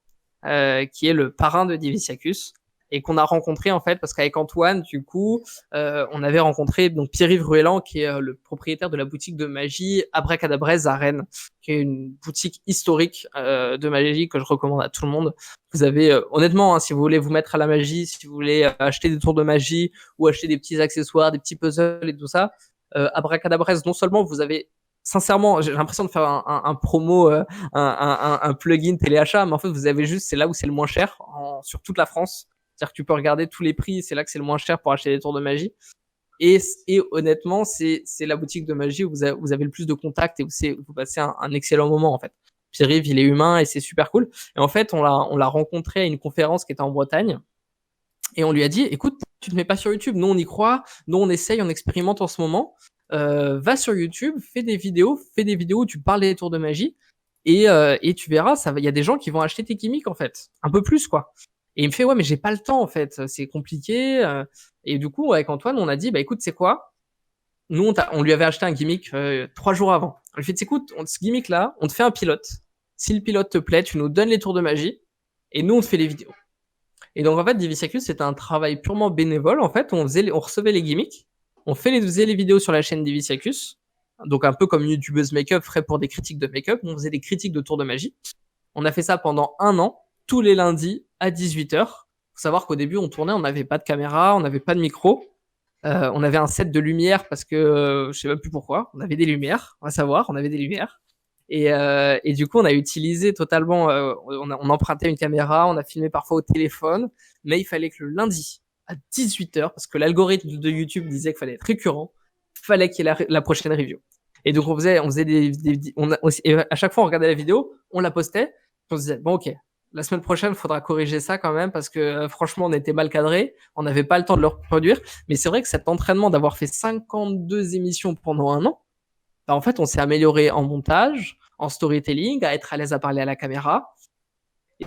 qui est le parrain de Divisiacus et qu'on a rencontré en fait parce qu'avec Antoine, du coup, on avait rencontré donc Pierre-Yves Ruellan, qui est le propriétaire de la boutique de magie Abracadabrez à Rennes, qui est une boutique historique de magie que je recommande à tout le monde. Vous avez honnêtement, hein, si vous voulez vous mettre à la magie, si vous voulez acheter des tours de magie ou acheter des petits accessoires, des petits puzzles et tout ça, Abracadabrez, non seulement vous avez sincèrement, j'ai l'impression de faire un promo, un plugin téléachat, mais en fait, vous avez juste, c'est là où c'est le moins cher sur toute la France. C'est-à-dire que tu peux regarder tous les prix, c'est là que c'est le moins cher pour acheter des tours de magie. Et honnêtement, c'est la boutique de magie où vous avez le plus de contacts et où vous passez un excellent moment, en fait. Pierre-Yves, il est humain et c'est super cool. Et en fait, on l'a rencontré à une conférence qui était en Bretagne. Et on lui a dit, écoute, tu te mets pas sur YouTube, nous on y croit, nous on essaye, on expérimente en ce moment. Va sur YouTube, fais des vidéos où tu parles des tours de magie et tu verras, il y a des gens qui vont acheter tes gimmicks en fait, un peu plus quoi. Et il me fait ouais mais j'ai pas le temps en fait, c'est compliqué. Et du coup avec Antoine on a dit bah écoute c'est quoi, nous on lui avait acheté un gimmick 3 jours avant. On lui fait écoute ce gimmick là, on te fait un pilote. Si le pilote te plaît, tu nous donnes les tours de magie et nous on te fait les vidéos. Et donc en fait, Divisiacus, c'était un travail purement bénévole. En fait, on recevait les gimmicks, faisait les vidéos sur la chaîne Divisiacus, donc un peu comme YouTubeuse Make-up ferait pour des critiques de make-up. On faisait des critiques de tours de magie. On a fait ça pendant 1 an, tous les lundis à 18h. Faut savoir qu'au début, on tournait, on n'avait pas de caméra, on n'avait pas de micro. On avait un set de lumière parce que je sais même plus pourquoi. On avait des lumières, on va savoir, on avait des lumières. Et du coup, on a utilisé totalement, on empruntait une caméra, on a filmé parfois au téléphone, mais il fallait que le lundi à 18h, parce que l'algorithme de YouTube disait qu'il fallait être récurrent, il fallait qu'il y ait la prochaine review. Et donc on faisait et à chaque fois on regardait la vidéo, on la postait, on se disait bon ok, la semaine prochaine il faudra corriger ça quand même parce que franchement on était mal cadré, on n'avait pas le temps de le reproduire. Mais c'est vrai que cet entraînement d'avoir fait 52 émissions pendant 1 an, bah, en fait, on s'est amélioré en montage, en storytelling, à être à l'aise à parler à la caméra.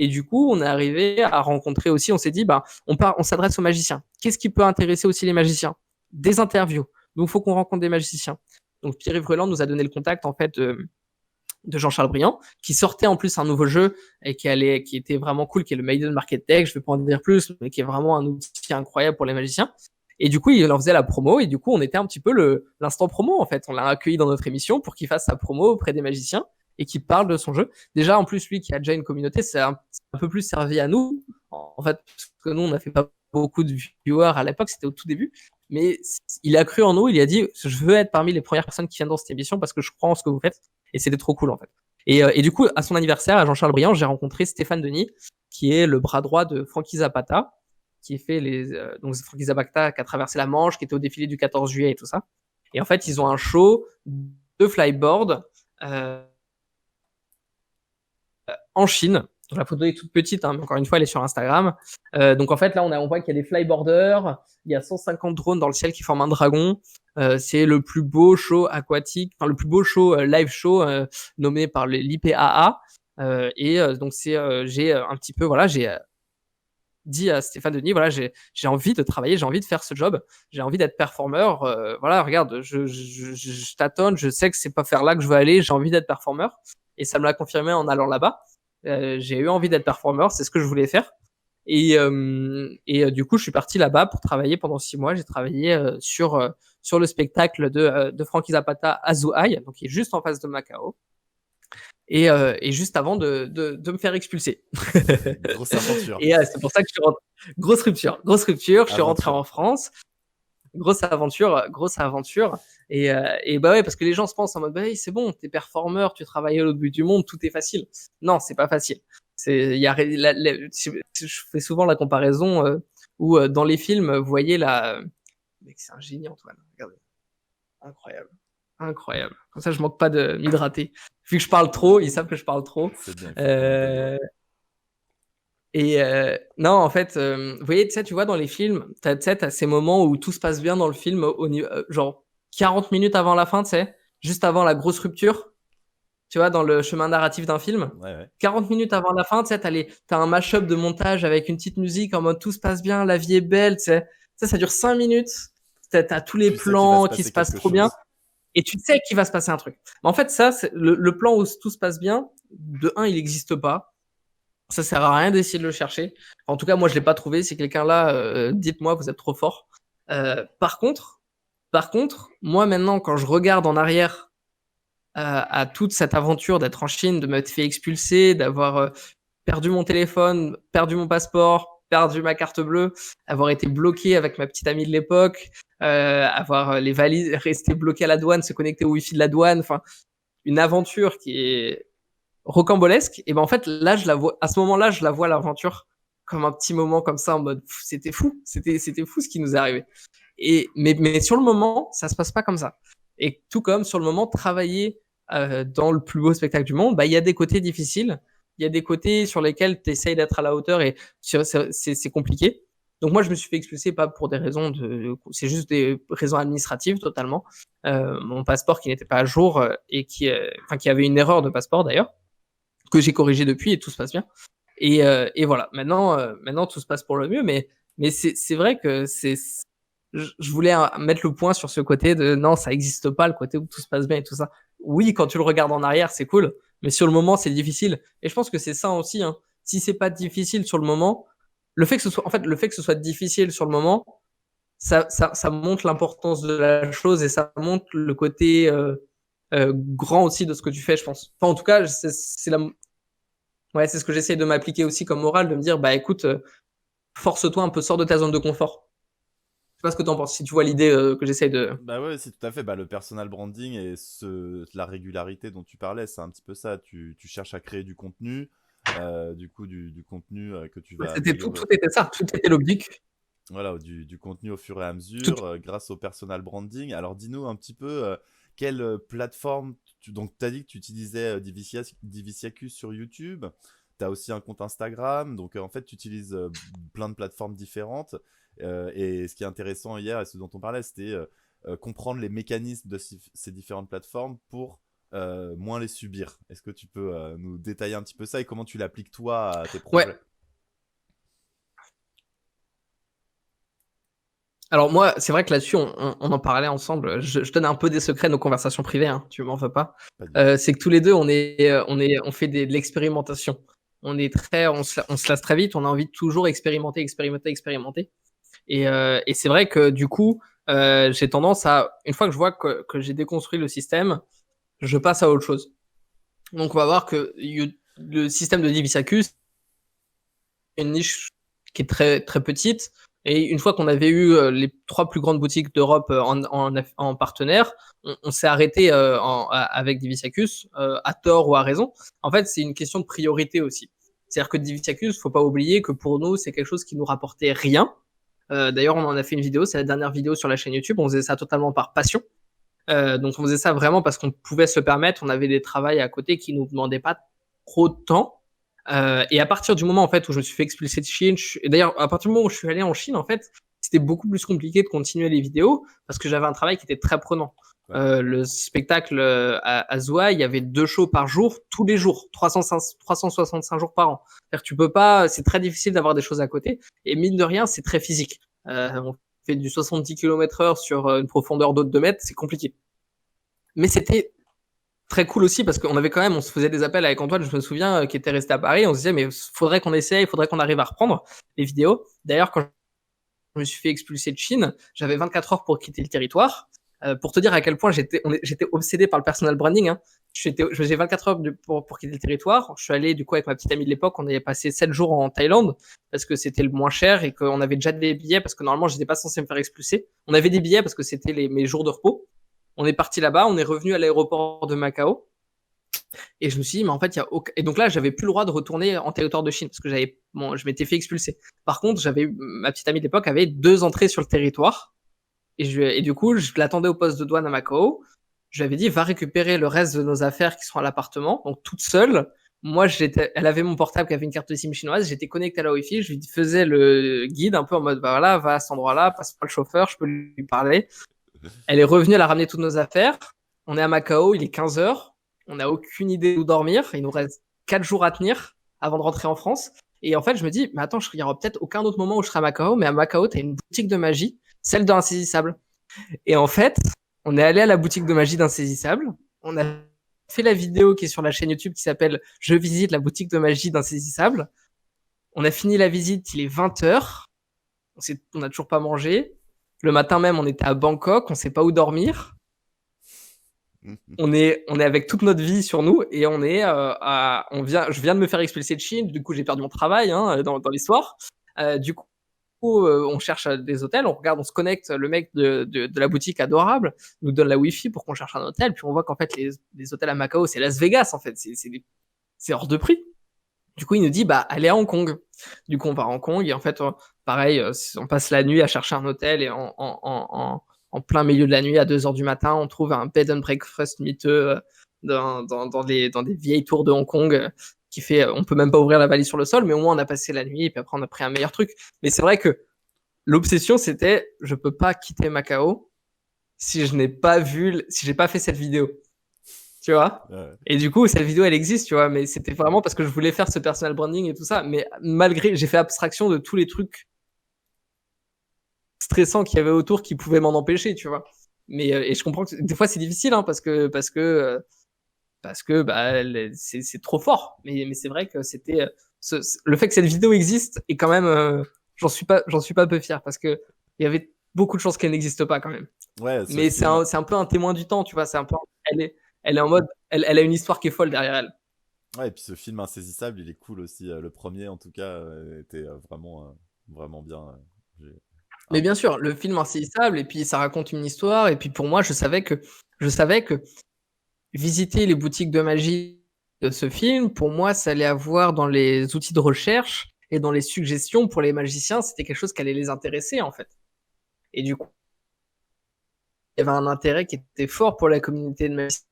Et du coup, on est arrivé à rencontrer aussi, on s'est dit, bah, on s'adresse aux magiciens. Qu'est-ce qui peut intéresser aussi les magiciens? Des interviews. Donc, il faut qu'on rencontre des magiciens. Donc, Pierre-Yves Roland nous a donné le contact, en fait, de Jean-Charles Briand, qui sortait en plus un nouveau jeu et qui était vraiment cool, qui est le Maiden Market Deck. Je vais pas en dire plus, mais qui est vraiment un outil incroyable pour les magiciens. Et du coup, il leur faisait la promo et du coup, on était un petit peu l'instant promo en fait. On l'a accueilli dans notre émission pour qu'il fasse sa promo auprès des magiciens et qu'il parle de son jeu. Déjà, en plus, lui qui a déjà une communauté, c'est un peu plus servi à nous en fait, parce que nous, on n'a fait pas beaucoup de viewers à l'époque, c'était au tout début. Mais il a cru en nous, il a dit, je veux être parmi les premières personnes qui viennent dans cette émission parce que je crois en ce que vous faites. Et c'était trop cool en fait. Et du coup, à son anniversaire, à Jean-Charles Briand, j'ai rencontré Stéphane Denis, qui est le bras droit de Frankie Zapata, qui fait donc Frankie Zapata qui a traversé la Manche, qui était au défilé du 14 juillet et tout ça. Et en fait, ils ont un show de flyboard en Chine. Donc, la photo est toute petite, hein, mais encore une fois, elle est sur Instagram. Donc en fait, là, on voit qu'il y a des flyboarders, il y a 150 drones dans le ciel qui forment un dragon. C'est le plus beau show aquatique, enfin le plus beau show live show nommé par l'IPAA. Donc j'ai un petit peu, voilà, j'ai dit à Stéphane Denis, voilà, j'ai envie de travailler, j'ai envie de faire ce job, j'ai envie d'être performeur. Voilà, regarde, je tâtonne, je sais que c'est pas faire là que je veux aller, j'ai envie d'être performeur. Et ça me l'a confirmé en allant là-bas. J'ai eu envie d'être performeur, c'est ce que je voulais faire. Du coup, je suis parti là-bas pour travailler pendant 6 mois. J'ai travaillé sur le spectacle de Frankie Zapata à Zhuhai, donc qui est juste en face de Macao. Et juste avant de me faire expulser. Grosse aventure. Et c'est pour ça que je suis rentré. Grosse rupture. Je suis rentré en France. Grosse aventure. Et bah ouais, parce que les gens se pensent en mode, bah oui, c'est bon, t'es performeur, tu travailles à l'autre bout du monde, tout est facile. Non, c'est pas facile. Je fais souvent la comparaison où dans les films, vous voyez mec, c'est un génie, Antoine. Regardez. Incroyable. Incroyable. Comme ça, je manque pas de m'hydrater. Vu que je parle trop, ils savent que je parle trop. C'est bien, il faut prendre de l'eau. Non, en fait, vous voyez, tu vois, dans les films, t'as ces moments où tout se passe bien dans le film, genre 40 minutes avant la fin, tu sais, juste avant la grosse rupture, tu vois, dans le chemin narratif d'un film. Ouais. 40 minutes avant la fin, tu sais, t'as un mash-up de montage avec une petite musique en mode tout se passe bien, la vie est belle, tu sais. Ça dure 5 minutes. T'as tous les Tu sais qu'il va se plans qui passer se passent quelque trop bien. chose. Et tu sais qu'il va se passer un truc. Mais en fait, ça, c'est le plan où tout se passe bien, de un, il n'existe pas. Ça sert à rien d'essayer de le chercher. En tout cas, moi, je l'ai pas trouvé. Si quelqu'un là, dites-moi, vous êtes trop fort. Par contre, moi maintenant, quand je regarde en arrière à toute cette aventure d'être en Chine, de m'être fait expulser, d'avoir perdu mon téléphone, perdu mon passeport, perdu ma carte bleue, avoir été bloqué avec ma petite amie de l'époque, avoir les valises, rester bloqué à la douane, se connecter au wifi de la douane, enfin, une aventure qui est rocambolesque. Et ben en fait, là, je la vois, à ce moment-là, je la vois l'aventure comme un petit moment comme ça en mode, c'était fou, c'était fou ce qui nous est arrivé. Mais sur le moment, ça se passe pas comme ça. Et tout comme sur le moment, travailler dans le plus beau spectacle du monde, bah il y a des côtés difficiles, il y a des côtés sur lesquels tu essayes d'être à la hauteur et c'est compliqué. Donc moi, je me suis fait expulser pas pour des raisons c'est juste des raisons administratives totalement. Mon passeport qui n'était pas à jour et qui avait une erreur de passeport d'ailleurs que j'ai corrigé depuis et tout se passe bien. Et voilà. Maintenant tout se passe pour le mieux, mais c'est vrai que je voulais mettre le point sur ce côté de non, ça existe pas, le côté où tout se passe bien et tout ça. Oui, quand tu le regardes en arrière, c'est cool, mais sur le moment, c'est difficile. Et je pense que c'est ça aussi, hein. Si c'est pas difficile sur le moment, le fait que ce soit difficile sur le moment, ça montre l'importance de la chose et ça montre le côté grand aussi de ce que tu fais, je pense. Enfin, en tout cas, ouais, c'est ce que j'essaie de m'appliquer aussi comme morale, de me dire, bah écoute, force-toi un peu, sors de ta zone de confort. Je sais pas ce que tu en penses, si tu vois l'idée que j'essaie de. Bah ouais, c'est tout à fait. Bah, le personal branding et la régularité dont tu parlais, c'est un petit peu ça. Tu cherches à créer du contenu, du coup, du contenu que tu vas C'était tout, améliorer. tout était ça, tout était l'objectif. Voilà, du contenu au fur et à Tout... mesure, grâce au personal branding. Alors, dis-nous un petit peu quelle plateforme. Donc, tu as dit que tu utilisais Diviciacus sur YouTube. Tu as aussi un compte Instagram. Donc, en fait, tu utilises plein de plateformes différentes. Et ce qui est intéressant hier et ce dont on parlait, c'était comprendre les mécanismes de ces différentes plateformes pour moins les subir. Est-ce que tu peux nous détailler un petit peu ça et comment tu l'appliques toi à tes Ouais. projets? Alors moi, c'est vrai que là-dessus, on en parlait ensemble. Je donne un peu des secrets de nos conversations privées, hein, tu m'en veux pas. Pas du tout. C'est que tous les deux, on fait de l'expérimentation. On se lasse très vite. On a envie de toujours expérimenter. Et c'est vrai que du coup, j'ai tendance à, une fois que je vois que j'ai déconstruit le système, je passe à autre chose. Donc on va voir que le système de Divisacus est une niche qui est très très petite. Et une fois qu'on avait eu les 3 plus grandes boutiques d'Europe en partenaire, on s'est arrêté avec Divisacus, à tort ou à raison. En fait, c'est une question de priorité aussi. C'est-à-dire que Divisacus, faut pas oublier que pour nous, c'est quelque chose qui nous rapportait rien. D'ailleurs, on en a fait une vidéo, c'est la dernière vidéo sur la chaîne YouTube. On faisait ça totalement par passion. Donc, on faisait ça vraiment parce qu'on pouvait se le permettre. On avait des travails à côté qui nous demandaient pas trop de temps. Et à partir du moment en fait où je me suis fait expulser de Chine, et d'ailleurs à partir du moment où je suis allé en Chine, en fait, c'était beaucoup plus compliqué de continuer les vidéos parce que j'avais un travail qui était très prenant. Ouais. Le spectacle à Zhuhai, il y avait 2 shows par jour, tous les jours, 365 jours par an. C'est-à-dire que tu peux pas, c'est très difficile d'avoir des choses à côté. Et mine de rien, c'est très physique. On fait du 70 km/h sur une profondeur d'eau de 2 mètres, c'est compliqué. Mais c'était très cool aussi parce qu'on avait quand même, on se faisait des appels avec Antoine, je me souviens, qui était resté à Paris. On se disait, mais faudrait qu'on essaye, il faudrait qu'on arrive à reprendre les vidéos. D'ailleurs, quand je me suis fait expulser de Chine, j'avais 24 heures pour quitter le territoire. Pour te dire à quel point j'étais obsédé par le personal branding. Hein. J'ai 24 heures pour quitter le territoire. Je suis allé du coup avec ma petite amie de l'époque. On avait passé 7 jours en Thaïlande parce que c'était le moins cher et qu'on avait déjà des billets parce que normalement j'étais pas censé me faire expulser. On avait des billets parce que c'était mes jours de repos. On est parti là-bas, on est revenu à l'aéroport de Macao. Et je me suis dit, mais en fait, il y a aucun... Et donc là, j'avais plus le droit de retourner en territoire de Chine parce que je m'étais fait expulser. Par contre, ma petite amie de l'époque avait 2 entrées sur le territoire. Et du coup, je l'attendais au poste de douane à Macao. Je lui avais dit, va récupérer le reste de nos affaires qui sont à l'appartement. Donc, toute seule. Moi, elle avait mon portable qui avait une carte SIM chinoise. J'étais connecté à la Wi-Fi. Je lui faisais le guide un peu en mode, bah voilà, va à cet endroit-là, passe-moi le chauffeur, je peux lui parler. Elle est revenue, elle a ramené toutes nos affaires. On est à Macao, il est 15h. On n'a aucune idée où dormir. Il nous reste 4 jours à tenir avant de rentrer en France. Et en fait, je me dis, mais attends, il n'y aura peut-être aucun autre moment où je serai à Macao, mais à Macao, tu as une boutique de magie, celle d'Insaisissable. Et en fait, on est allé à la boutique de magie d'Insaisissable. On a fait la vidéo qui est sur la chaîne YouTube qui s'appelle Je visite la boutique de magie d'Insaisissable. On a fini la visite, il est 20h. On n'a toujours pas mangé. Le matin même, on était à Bangkok, on ne sait pas où dormir. On est avec toute notre vie sur nous et je viens de me faire expulser de Chine. Du coup, j'ai perdu mon travail dans l'histoire. Du coup, on cherche des hôtels, on regarde, on se connecte. Le mec de la boutique adorable nous donne la Wi-Fi pour qu'on cherche un hôtel. Puis on voit qu'en fait, les hôtels à Macao, c'est Las Vegas en fait. C'est hors de prix. Du coup, il nous dit, bah, allez à Hong Kong. Du coup, on va à Hong Kong et en fait, pareil, on passe la nuit à chercher un hôtel et en plein milieu de la nuit, à 2h du matin, on trouve un bed and breakfast miteux dans des vieilles tours de Hong Kong qui fait, on peut même pas ouvrir la valise sur le sol, mais au moins on a passé la nuit et puis après on a pris un meilleur truc. Mais c'est vrai que l'obsession, c'était, je peux pas quitter Macao si j'ai pas fait cette vidéo. Tu vois? Ouais. Et du coup, cette vidéo, elle existe, tu vois, mais c'était vraiment parce que je voulais faire ce personal branding et tout ça. Mais malgré, j'ai fait abstraction de tous les trucs stressants qu'il y avait autour qui pouvaient m'en empêcher, tu vois. Mais et je comprends que des fois c'est difficile, hein, parce que bah, c'est trop fort. Mais c'est vrai que c'était le fait que cette vidéo existe est quand même, j'en suis pas peu fier parce que il y avait beaucoup de chances qu'elle n'existe pas quand même. Ouais, ce Mais film. c'est un peu un témoin du temps, tu vois. Elle est en mode, elle a une histoire qui est folle derrière elle. Ouais, et puis ce film Insaisissable, il est cool aussi. Le premier, en tout cas, était vraiment bien. J'ai- Mais un- bien sûr, le film Insaisissable, et puis ça raconte une histoire, et puis pour moi, je savais que visiter les boutiques de magie de ce film, pour moi, ça allait avoir dans les outils de recherche et dans les suggestions pour les magiciens, c'était quelque chose qui allait les intéresser, en fait. Et du coup, il y avait un intérêt qui était fort pour la communauté de magiciens,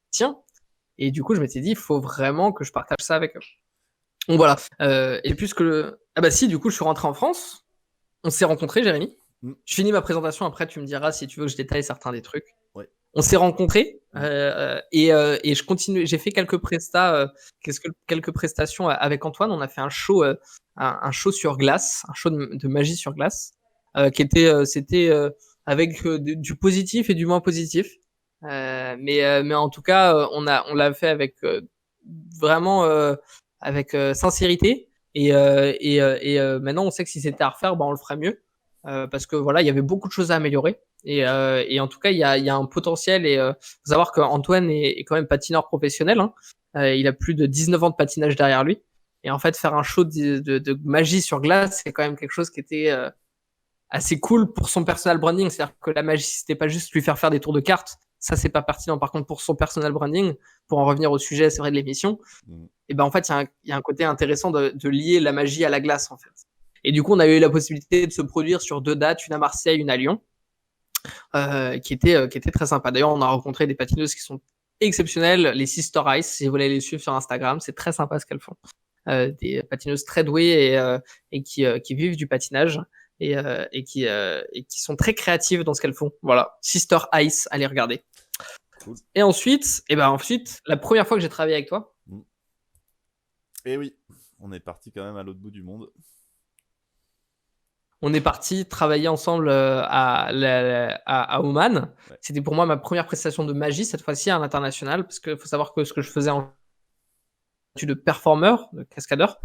et du coup, je m'étais dit, il faut vraiment que je partage ça avec eux. Donc voilà. Et puisque ah bah si, du coup, je suis rentré en France, on s'est rencontrés, Jérémy. Mm. Je finis ma présentation, après tu me diras si tu veux que je détaille certains des trucs. Ouais. On s'est rencontrés Mm. et je continue. J'ai fait quelques prestations avec Antoine. On a fait un show, un show sur glace, un show de magie sur glace, c'était avec du positif et du moins positif. Mais en tout cas, on l'a fait avec vraiment avec sincérité et maintenant on sait que si c'était à refaire, bah, on le ferait mieux parce que voilà, il y avait beaucoup de choses à améliorer. Et en tout cas, il y a un potentiel. Et faut savoir qu'Antoine est quand même patineur professionnel. Hein. Il a plus de 19 ans de patinage derrière lui. Et en fait, faire un show de magie sur glace, c'est quand même quelque chose qui était assez cool pour son personal branding. C'est-à-dire que la magie, c'était pas juste lui faire des tours de cartes. Ça, c'est pas pertinent. Par contre, pour son personal branding, pour en revenir au sujet, c'est vrai, de l'émission, et ben en fait, il y a un côté intéressant de lier la magie à la glace, en fait. Et du coup, on a eu la possibilité de se produire sur 2 dates, une à Marseille, une à Lyon, qui était très sympa. D'ailleurs, on a rencontré des patineuses qui sont exceptionnelles, les Sister Ice, si vous voulez les suivre sur Instagram, c'est très sympa ce qu'elles font. Des patineuses très douées et qui vivent du patinage et qui sont très créatives dans ce qu'elles font. Voilà, Sister Ice, allez regarder. Cool. Et ensuite, la première fois que j'ai travaillé avec toi. Et oui, on est parti quand même à l'autre bout du monde. on est parti travailler ensemble à Oman. Ouais. C'était pour moi ma première prestation de magie, cette fois-ci à l'international, parce qu'il faut savoir que ce que je faisais en de performeur, de cascadeur,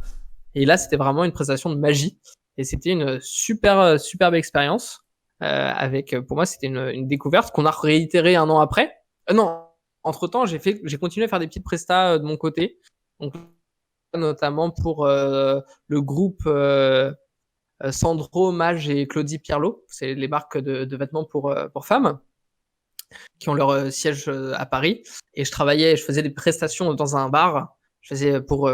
et là c'était vraiment une prestation de magie, et c'était une superbe expérience. Avec, pour moi, c'était une découverte qu'on a réitérée un an après. Non, entre temps, j'ai continué à faire des petites prestats de mon côté, donc notamment pour le groupe Sandro, Mage et Claudie Pierlot. C'est les marques de vêtements pour femmes qui ont leur siège à Paris. Et je faisais des prestations dans un bar. Je faisais pour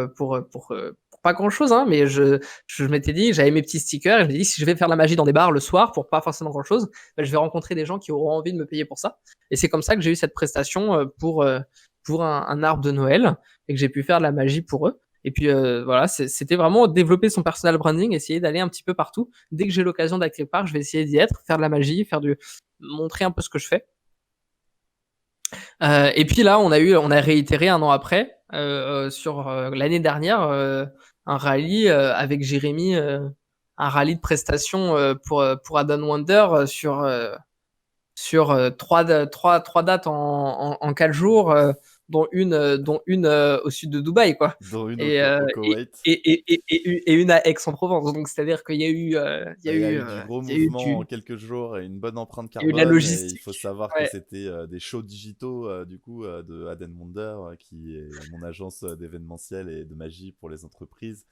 pas grand chose, hein, mais je m'étais dit, j'avais mes petits stickers et je me dis, si je vais faire la magie dans des bars le soir pour pas forcément grand chose, ben, je vais rencontrer des gens qui auront envie de me payer pour ça. Et c'est comme ça que j'ai eu cette prestation pour un arbre de Noël et que j'ai pu faire de la magie pour eux. Et puis voilà, c'était vraiment développer son personal branding, essayer d'aller un petit peu partout. Dès que j'ai l'occasion d'être quelque part, je vais essayer d'y être, faire de la magie, montrer un peu ce que je fais. Et puis là, on a réitéré un an après, sur l'année dernière, un rallye avec Jérémy, un rallye de prestations pour Adam Wonder sur trois dates en 4 jours, dont une au sud de Dubaï, quoi. Dont une Et, au Koweït. et une à Aix-en-Provence. Donc c'est-à-dire qu'il y a eu, Il y a eu du gros il y a eu mouvement en quelques jours et une bonne empreinte il y a eu de la carbone. Et il faut logistique. savoir que Ouais. c'était des shows digitaux du coup de Aden Wonder, qui est mon agence d'événementiel et de magie pour les entreprises.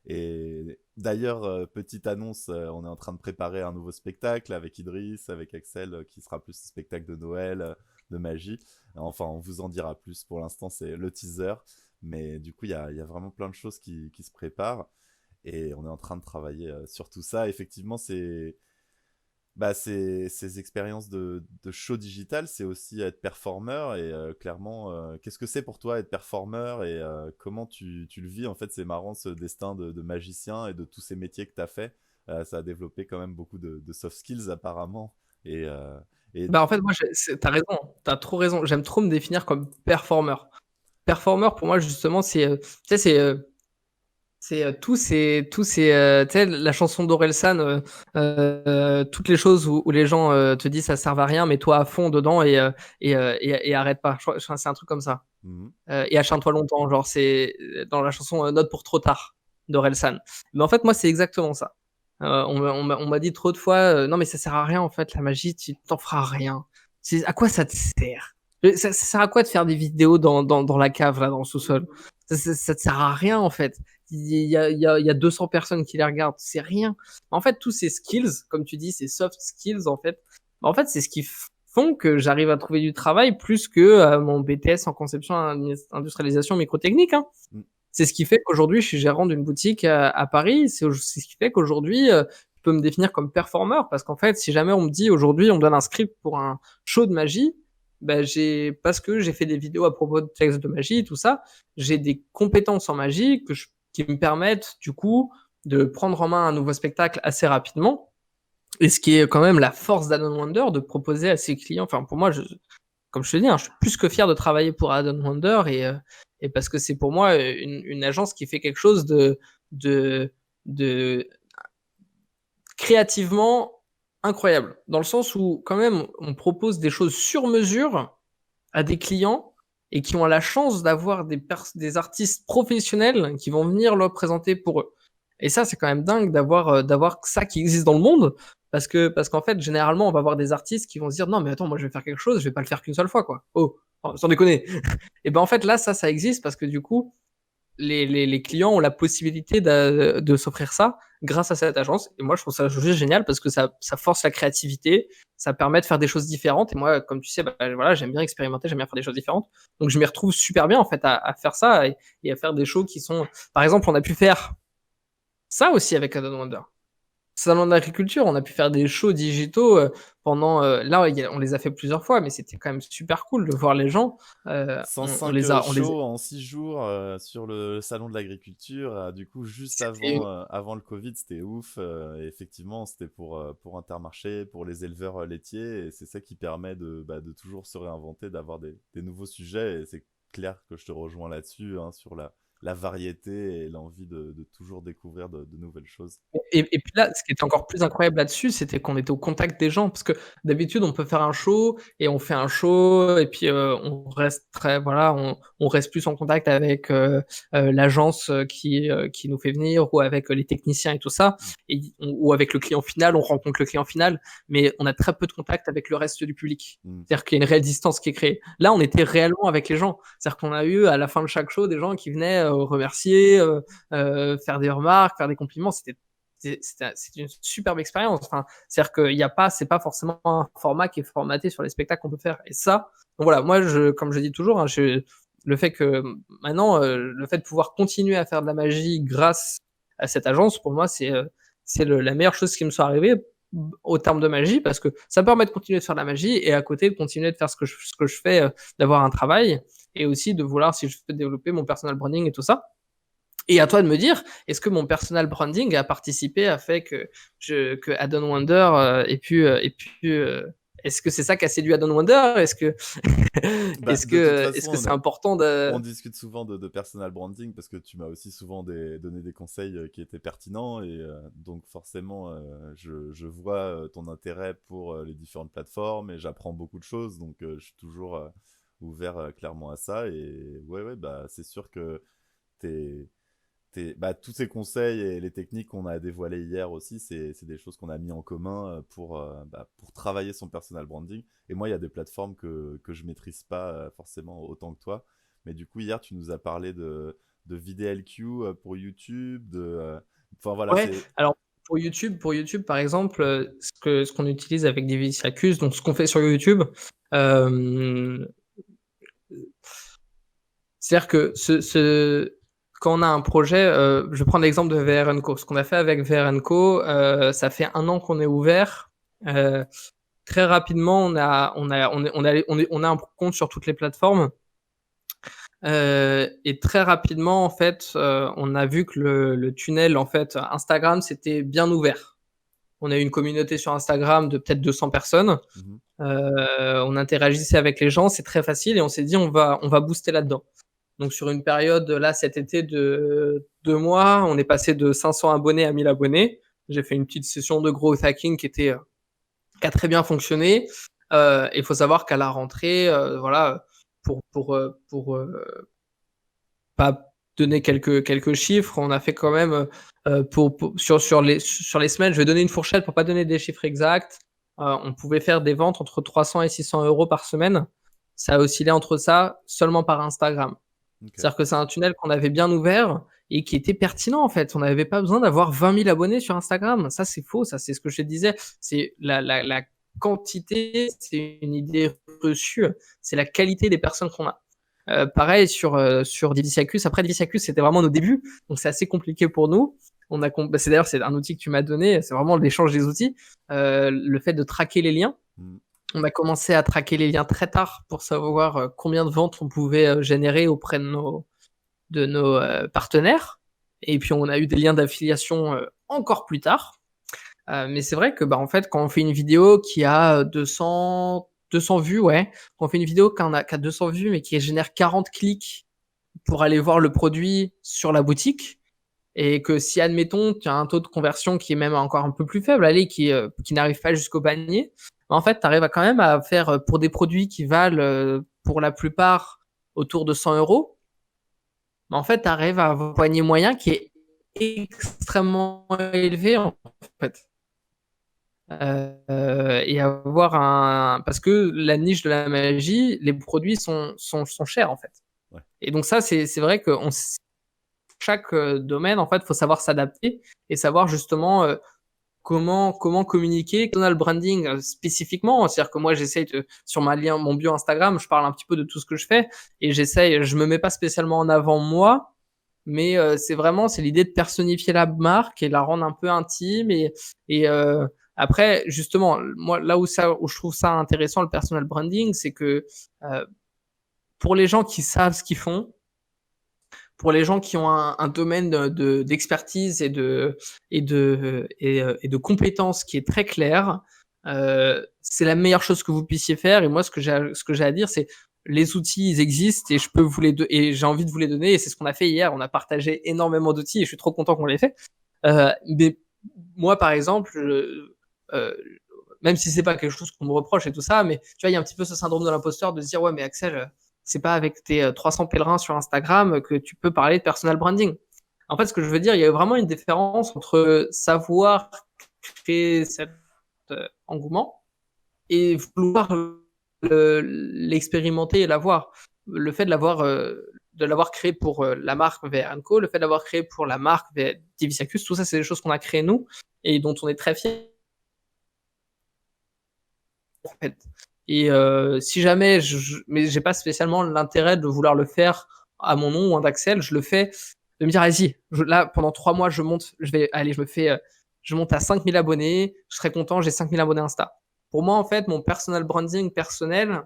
Et d'ailleurs, petite annonce, on est en train de préparer un nouveau spectacle avec Idriss, avec Axel, qui sera plus un spectacle de Noël, de magie. Enfin, on vous en dira plus. Pour l'instant, c'est le teaser. Mais du coup, il y a vraiment plein de choses qui se préparent. Et on est en train de travailler sur tout ça. Effectivement, ces expériences de show digital, c'est aussi être performeur. Et clairement, qu'est-ce que c'est pour toi être performeur et comment tu le vis? En fait, c'est marrant ce destin de magicien et de tous ces métiers que tu as fait. Ça a développé quand même beaucoup de soft skills apparemment. Et, euh, et Bah, en fait, moi, t'as raison, t'as trop raison. J'aime trop me définir comme performeur. Performeur, pour moi, justement, tu sais, tu sais, la chanson d'Orelsan, toutes les choses où les gens te disent ça sert à rien, mais toi à fond dedans et arrête pas. C'est un truc comme ça. Mhm. Et acharne-toi longtemps, genre c'est dans la chanson Note pour trop tard d'Orelsan. Mais en fait, moi, c'est exactement ça. On m'a dit trop de fois, non mais ça sert à rien en fait, la magie, tu t'en feras rien. À quoi ça te sert? Ça sert à quoi de faire des vidéos dans la cave, là, dans le sous-sol? Ça te sert à rien en fait. Il y a 200 personnes qui les regardent, c'est rien. En fait, tous ces skills, comme tu dis, ces soft skills, en fait, c'est ce qui font que j'arrive à trouver du travail plus que mon BTS en conception, industrialisation, microtechnique, hein. Mhm. C'est ce qui fait qu'aujourd'hui, je suis gérant d'une boutique à Paris. C'est ce qui fait qu'aujourd'hui, je peux me définir comme performeur parce qu'en fait, si jamais on me dit aujourd'hui, on me donne un script pour un show de magie, ben parce que j'ai fait des vidéos à propos de textes de magie, tout ça, j'ai des compétences en magie qui me permettent du coup de prendre en main un nouveau spectacle assez rapidement. Et ce qui est quand même la force d'Adon Wonder de proposer à ses clients. Enfin, pour moi, comme je te dis, hein, je suis plus que fier de travailler pour Adon Wonder et parce que c'est pour moi une agence qui fait quelque chose de, de créativement incroyable. Dans le sens où, quand même, on propose des choses sur mesure à des clients et qui ont la chance d'avoir des artistes professionnels qui vont venir leur présenter pour eux. Et ça, c'est quand même dingue d'avoir ça qui existe dans le monde. Parce qu'en fait, généralement, on va avoir des artistes qui vont se dire, non, mais attends, moi, je vais faire quelque chose, je vais pas le faire qu'une seule fois, quoi. Oh, sans déconner. Et ben, en fait, là, ça existe parce que du coup, les clients ont la possibilité de s'offrir ça grâce à cette agence. Et moi, je trouve ça juste génial parce que ça force la créativité, ça permet de faire des choses différentes. Et moi, comme tu sais, bah, voilà, j'aime bien expérimenter, j'aime bien faire des choses différentes. Donc, je m'y retrouve super bien, en fait, à faire ça et à faire des shows qui sont, par exemple, on a pu faire ça aussi avec Adam Wonder. Salon d'agriculture, on a pu faire des shows digitaux pendant. Là, on les a fait plusieurs fois, mais c'était quand même super cool de voir les gens. On 105 les a, on les, shows en 6 jours sur le salon de l'agriculture. Du coup, juste c'était avant le Covid, c'était ouf. Et effectivement, c'était pour Intermarché, pour les éleveurs laitiers. Et c'est ça qui permet de toujours se réinventer, d'avoir des nouveaux sujets. Et c'est clair que je te rejoins là-dessus, hein, sur la variété et l'envie de toujours découvrir de nouvelles choses. Et puis là, ce qui était encore plus incroyable là-dessus, c'était qu'on était au contact des gens. Parce que d'habitude, on peut faire un show et on fait un show et puis, on reste très voilà, on reste plus en contact avec, l'agence, qui nous fait venir ou avec, les techniciens et tout ça Mm. et ou avec le client final, on rencontre le client final, mais on a très peu de contact avec le reste du public. Mm. C'est-à-dire qu'il y a une réelle distance qui est créée. Là, on était réellement avec les gens. C'est-à-dire qu'on a eu à la fin de chaque show des gens qui venaient, remercier, faire des remarques, faire des compliments. C'est une superbe expérience. Enfin, c'est-à-dire qu'il y a pas, c'est pas forcément un format qui est formaté sur les spectacles qu'on peut faire. Et ça, donc voilà, moi, comme je dis toujours, hein, le fait que maintenant, le fait de pouvoir continuer à faire de la magie grâce à cette agence, pour moi, la meilleure chose qui me soit arrivée au terme de magie, parce que ça me permet de continuer de faire de la magie et à côté de continuer de faire ce que je fais, d'avoir un travail et aussi de vouloir, si je peux développer mon personal branding et tout ça. Et à toi de me dire, est-ce que mon personal branding a participé à fait que Adam Wonder est-ce que c'est ça qui a séduit Adam Wonder? Bah, de toute Est-ce façon, que c'est important de on discute souvent de personal branding parce que tu m'as aussi souvent donné des conseils qui étaient pertinents et donc forcément je vois ton intérêt pour les différentes plateformes et j'apprends beaucoup de choses donc je suis toujours ouvert clairement à ça et ouais bah c'est sûr que t'es bah, tous ces conseils et les techniques qu'on a dévoilées hier aussi, c'est des choses qu'on a mis en commun pour travailler son personal branding. Et moi, il y a des plateformes que je maîtrise pas forcément autant que toi. Mais du coup, hier, tu nous as parlé de VidLQ pour YouTube. Enfin voilà, ouais, c'est. alors pour YouTube par exemple, ce qu'on utilise avec Divis Accuse, donc ce qu'on fait sur YouTube, euh, c'est-à-dire que quand on a un projet, je vais prendre l'exemple de VR & Co. Ce qu'on a fait avec VR & Co, ça fait 1 an qu'on est ouvert. Euh, Très rapidement, on a un compte sur toutes les plateformes. Et très rapidement, en fait, on a vu que le tunnel, en fait, Instagram, c'était bien ouvert. On a eu une communauté sur Instagram de peut-être 200 personnes. Mhm. On interagissait avec les gens, c'est très facile et on s'est dit on va booster là-dedans. Donc sur une période là cet été de 2 mois, on est passé de 500 abonnés à 1000 abonnés. J'ai fait une petite session de growth hacking qui a très bien fonctionné. Il faut savoir qu'à la rentrée, voilà, pour pas donner quelques chiffres, on a fait quand même sur les semaines, je vais donner une fourchette pour pas donner des chiffres exacts. On pouvait faire des ventes entre 300 et 600 euros par semaine. Ça a oscillé entre ça seulement par Instagram. Ok. C'est-à-dire que c'est un tunnel qu'on avait bien ouvert et qui était pertinent en fait. On n'avait pas besoin d'avoir 20 000 abonnés sur Instagram. Ça, c'est faux. Ça, c'est ce que je te disais. C'est la quantité, c'est une idée reçue. C'est la qualité des personnes qu'on a. Pareil sur Divisiacus. Après, Divisiacus, c'était vraiment nos débuts. Donc, c'est assez compliqué pour nous. C'est d'ailleurs, c'est un outil que tu m'as donné. C'est vraiment l'échange des outils. Le fait de traquer les liens. Mhm. On a commencé à traquer les liens très tard pour savoir combien de ventes on pouvait générer auprès de nos partenaires. Et puis on a eu des liens d'affiliation encore plus tard. Mais c'est vrai que en fait, quand on fait une vidéo qui a 200 vues, ouais, quand on fait une vidéo qui a 200 vues mais qui génère 40 clics pour aller voir le produit sur la boutique, et que si, admettons, tu as un taux de conversion qui est même encore un peu plus faible, allez, qui n'arrive pas jusqu'au panier, en fait, tu arrives quand même à faire, pour des produits qui valent, pour la plupart, autour de 100 euros, en fait, tu arrives à avoir un panier moyen qui est extrêmement élevé, en fait. Et avoir parce que la niche de la magie, les produits sont chers, en fait. Ouais. Et donc ça, c'est vrai que chaque domaine, en fait, faut savoir s'adapter et savoir justement comment communiquer. Personal branding spécifiquement, c'est-à-dire que moi, j'essaye sur mon bio Instagram, je parle un petit peu de tout ce que je fais et je me mets pas spécialement en avant moi, mais c'est l'idée de personnifier la marque et la rendre un peu intime et après, justement, moi, là où je trouve ça intéressant, le personal branding, c'est que pour les gens qui savent ce qu'ils font, pour les gens qui ont un domaine d'expertise et de compétences qui est très clair, c'est la meilleure chose que vous puissiez faire. Et moi, ce que j'ai à dire, c'est les outils, ils existent et je peux vous les et j'ai envie de vous les donner. Et c'est ce qu'on a fait hier. On a partagé énormément d'outils et je suis trop content qu'on l'ait fait. Mais moi, par exemple, même si c'est pas quelque chose qu'on me reproche et tout ça, mais tu vois, il y a un petit peu ce syndrome de l'imposteur de se dire, ouais, mais Axel, c'est pas avec tes 300 pèlerins sur Instagram que tu peux parler de personal branding. En fait, ce que je veux dire, il y a vraiment une différence entre savoir créer cet engouement et vouloir l'expérimenter et l'avoir. Le fait de l'avoir créé pour la marque VR &Co, le fait de l'avoir créé pour la marque Divisacus, tout ça, c'est des choses qu'on a créées nous et dont on est très fiers. En fait. Et si jamais, mais j'ai pas spécialement l'intérêt de vouloir le faire à mon nom ou un d'Axel, je le fais de me dire, vas-y, là, pendant 3 mois, je monte, je monte à 5000 abonnés, je serai content, j'ai 5000 abonnés Insta. Pour moi, en fait, mon personal branding personnel,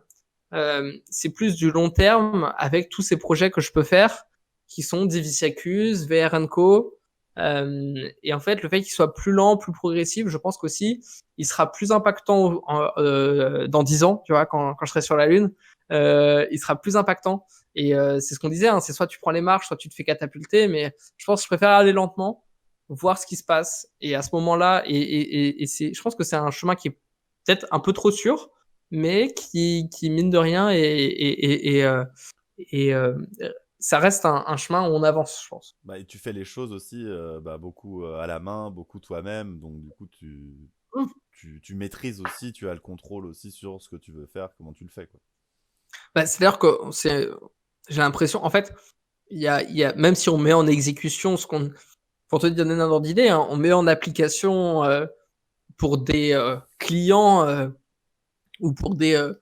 c'est plus du long terme avec tous ces projets que je peux faire, qui sont Divisiacus, VR &Co. Et en fait, le fait qu'il soit plus lent, plus progressif, je pense qu'aussi, il sera plus impactant dans 10 ans, tu vois, quand je serai sur la Lune, il sera plus impactant. Et c'est ce qu'on disait, hein, c'est soit tu prends les marches, soit tu te fais catapulter, mais je pense que je préfère aller lentement, voir ce qui se passe. Et à ce moment-là, et je pense que c'est un chemin qui est peut-être un peu trop sûr, mais qui mine de rien, ça reste un chemin où on avance, je pense. Bah, et tu fais les choses aussi beaucoup à la main, beaucoup toi-même. Donc, du coup, Mmh. tu maîtrises aussi, tu as le contrôle aussi sur ce que tu veux faire, comment tu le fais, quoi. Bah, c'est-à-dire que j'ai l'impression, en fait, même si on met en exécution pour te donner un ordre d'idée, hein, on met en application pour des clients ou pour des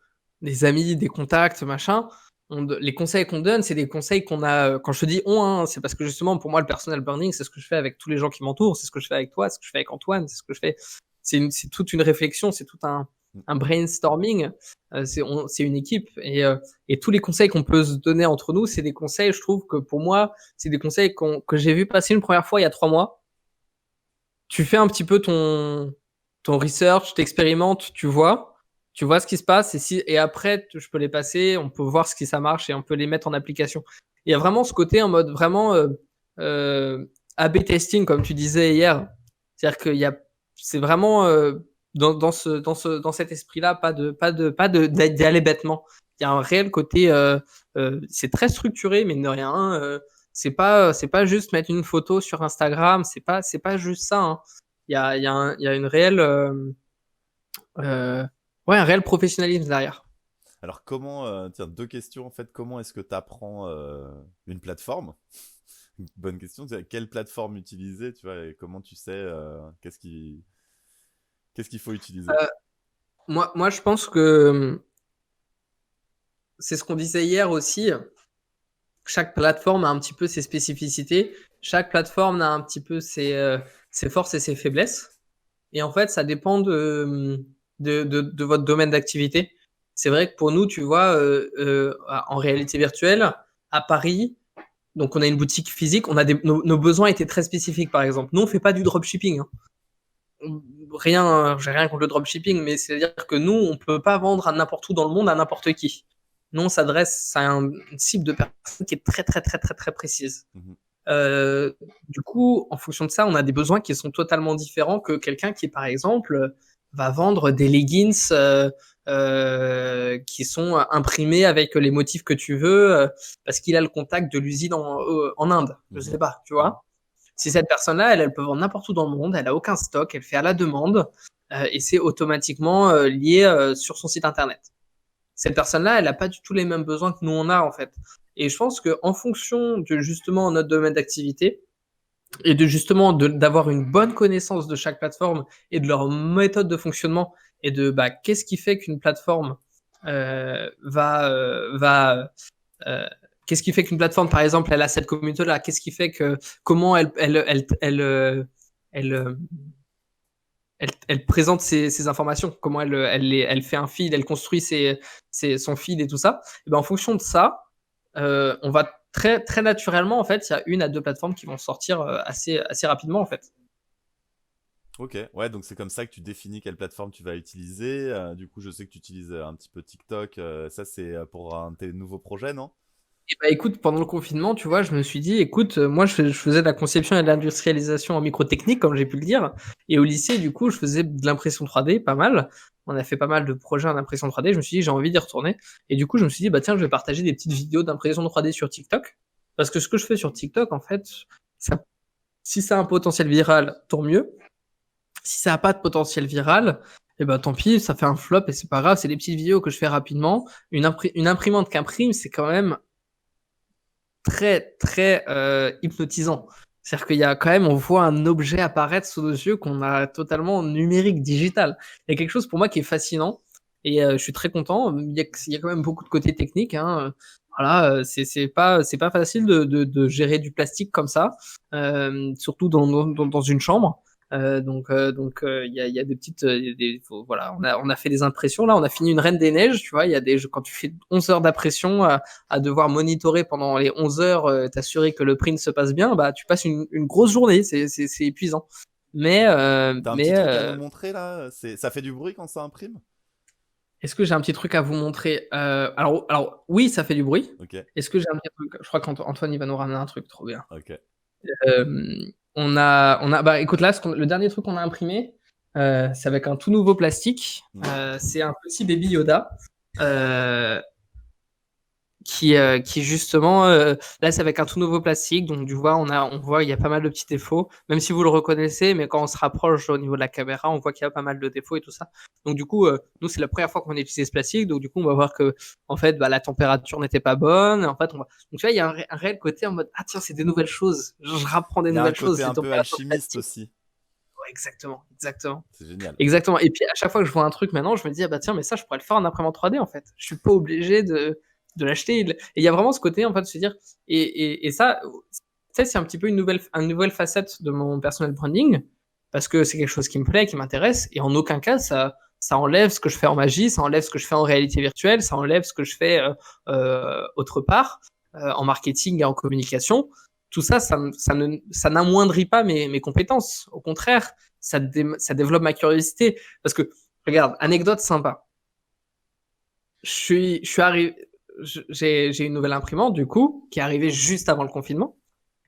amis, des contacts, machin. Les conseils qu'on donne, c'est des conseils qu'on a. Quand je te dis on, hein, c'est parce que justement, pour moi, le personal branding, c'est ce que je fais avec tous les gens qui m'entourent, c'est ce que je fais avec toi, c'est ce que je fais avec Antoine, c'est ce que je fais. C'est toute une réflexion, c'est tout un brainstorming. C'est une équipe et tous les conseils qu'on peut se donner entre nous, c'est des conseils. Je trouve que pour moi, c'est des conseils que j'ai vu passer une première fois il y a 3 mois. Tu fais un petit peu ton research, t'expérimentes, tu vois ce qui se passe et après je peux les passer, on peut voir ce qui ça marche et on peut les mettre en application. Il y a vraiment ce côté en mode vraiment A/B testing comme tu disais hier, c'est-à-dire c'est vraiment dans cet esprit-là, pas d'y aller bêtement. Il y a un réel côté, c'est très structuré mais de rien. C'est pas juste mettre une photo sur Instagram, c'est pas juste ça. Hein. Il y a une réelle ouais, un réel professionnalisme derrière. Alors, tiens, 2 questions en fait. Comment est-ce que tu apprends une plateforme? Bonne question. Quelle plateforme utiliser, tu vois, et comment tu sais qu'est-ce qu'il faut utiliser? Euh, moi, je pense que c'est ce qu'on disait hier aussi. Chaque plateforme a un petit peu ses spécificités. Chaque plateforme a un petit peu ses forces et ses faiblesses. Et en fait, ça dépend de votre domaine d'activité. C'est vrai que pour nous, tu vois, en réalité virtuelle, à Paris, donc on a une boutique physique, nos besoins étaient très spécifiques, par exemple. Nous, on fait pas du dropshipping. Hein. J'ai rien contre le dropshipping, mais c'est-à-dire que nous, on peut pas vendre à n'importe où dans le monde à n'importe qui. Nous, on s'adresse à une cible de personnes qui est très, très, très, très, très précise. Mhm. Du coup, en fonction de ça, on a des besoins qui sont totalement différents que quelqu'un qui, par exemple, va vendre des leggings qui sont imprimés avec les motifs que tu veux parce qu'il a le contact de l'usine en Inde. Je sais pas, tu vois. Si cette personne-là, elle peut vendre n'importe où dans le monde, elle a aucun stock, elle fait à la demande et c'est automatiquement lié sur son site internet. Cette personne-là, elle n'a pas du tout les mêmes besoins que nous on a en fait. Et je pense qu'en fonction de justement notre domaine d'activité et de justement d'avoir une bonne connaissance de chaque plateforme et de leur méthode de fonctionnement et de qu'est-ce qui fait qu'une plateforme qu'est-ce qui fait qu'une plateforme, par exemple, elle a cette communauté-là? Qu'est-ce qui fait que comment elle présente ses informations? Comment elle fait un feed, elle construit son feed et tout ça? Et ben, en fonction de ça, on va très, très naturellement, en fait, il y a 1 à 2 plateformes qui vont sortir assez rapidement, en fait. Ok, ouais, donc c'est comme ça que tu définis quelle plateforme tu vas utiliser. Du coup, je sais que tu utilises un petit peu TikTok. Ça, c'est pour un de tes nouveaux projets, non? Et bah écoute, pendant le confinement, tu vois, je me suis dit, écoute, moi je faisais de la conception et de l'industrialisation en microtechnique, comme j'ai pu le dire. Et au lycée, du coup, je faisais de l'impression 3D, pas mal. On a fait pas mal de projets en impression 3D. Je me suis dit, j'ai envie d'y retourner. Et du coup, je me suis dit, bah tiens, je vais partager des petites vidéos d'impression 3D sur TikTok. Parce que ce que je fais sur TikTok, en fait, ça, si ça a un potentiel viral, tant mieux. Si ça n'a pas de potentiel viral, et ben tant pis, ça fait un flop et c'est pas grave. C'est des petites vidéos que je fais rapidement. Une imprimante qu'imprime, c'est quand même très, très hypnotisant. C'est-à-dire qu'il y a quand même, on voit un objet apparaître sous nos yeux qu'on a totalement numérique, digital. Il y a quelque chose pour moi qui est fascinant et je suis très content. Il y a quand même beaucoup de côté technique. Hein. Voilà, c'est pas facile de gérer du plastique comme ça, surtout dans une chambre. Il y a des petites, voilà, on a fait des impressions. Là, on a fini une Reine des Neiges, tu vois. Il y a quand tu fais 11 heures d'impression à devoir monitorer pendant les 11 heures, t'assurer que le print se passe bien, bah tu passes une grosse journée, c'est épuisant. Mais, T'as un petit truc à nous montrer là? Ça fait du bruit quand ça imprime? est-ce que j'ai un petit truc à vous montrer? Alors oui, ça fait du bruit. Ok, Est-ce que j'ai un petit truc? Je crois qu'Antoine il va nous ramener un truc trop bien. ok. Bah écoute là, le dernier truc qu'on a imprimé, c'est avec un tout nouveau plastique. C'est un petit baby Yoda. Qui justement, là c'est avec un tout nouveau plastique, donc tu vois, on voit il y a pas mal de petits défauts, même si vous le reconnaissez, mais quand on se rapproche au niveau de la caméra, on voit qu'il y a pas mal de défauts et tout ça. Donc du coup, nous c'est la première fois qu'on a utilisé ce plastique, donc du coup on va voir que en fait bah, la température n'était pas bonne. En fait, donc tu vois, il y a un réel côté en mode ah tiens c'est des nouvelles choses, je rapprends des Il y a un nouvelles côté choses, les un peu températures alchimiste plastiques. aussi. Ouais, exactement. C'est génial. Exactement. Et puis à chaque fois que je vois un truc maintenant, je me dis ah bah tiens mais ça je pourrais le faire en imprimante 3D en fait. Je suis pas obligé de l'acheter. Et il y a vraiment ce côté en fait de se dire et ça c'est un petit peu une nouvelle facette de mon personal branding parce que c'est quelque chose qui me plaît, qui m'intéresse et en aucun cas ça enlève ce que je fais en magie, ça enlève ce que je fais en réalité virtuelle, ça enlève ce que je fais autre part en marketing et en communication. Tout ça, ça n'amoindrit pas mes compétences. Au contraire, ça développe ma curiosité. Parce que, regarde, anecdote sympa. Je suis arrivé, j'ai une nouvelle imprimante, du coup, qui est arrivée juste avant le confinement.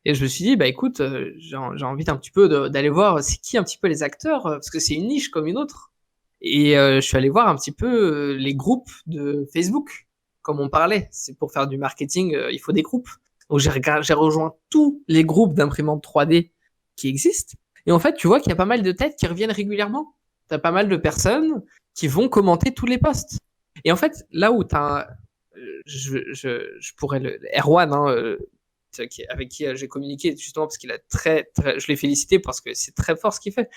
Et je me suis dit, bah écoute, j'ai envie un petit peu d'aller voir c'est qui un petit peu les acteurs, parce que c'est une niche comme une autre. Et je suis allé voir un petit peu les groupes de Facebook, comme on parlait. C'est pour faire du marketing, il faut des groupes. Donc j'ai rejoint tous les groupes d'imprimantes 3D qui existent. Et en fait, tu vois qu'il y a pas mal de têtes qui reviennent régulièrement. Tu as pas mal de personnes qui vont commenter tous les posts. Et en fait, là où tu as je pourrais Erwan, hein, avec qui j'ai communiqué justement parce qu'il a je l'ai félicité parce que c'est très fort ce qu'il fait.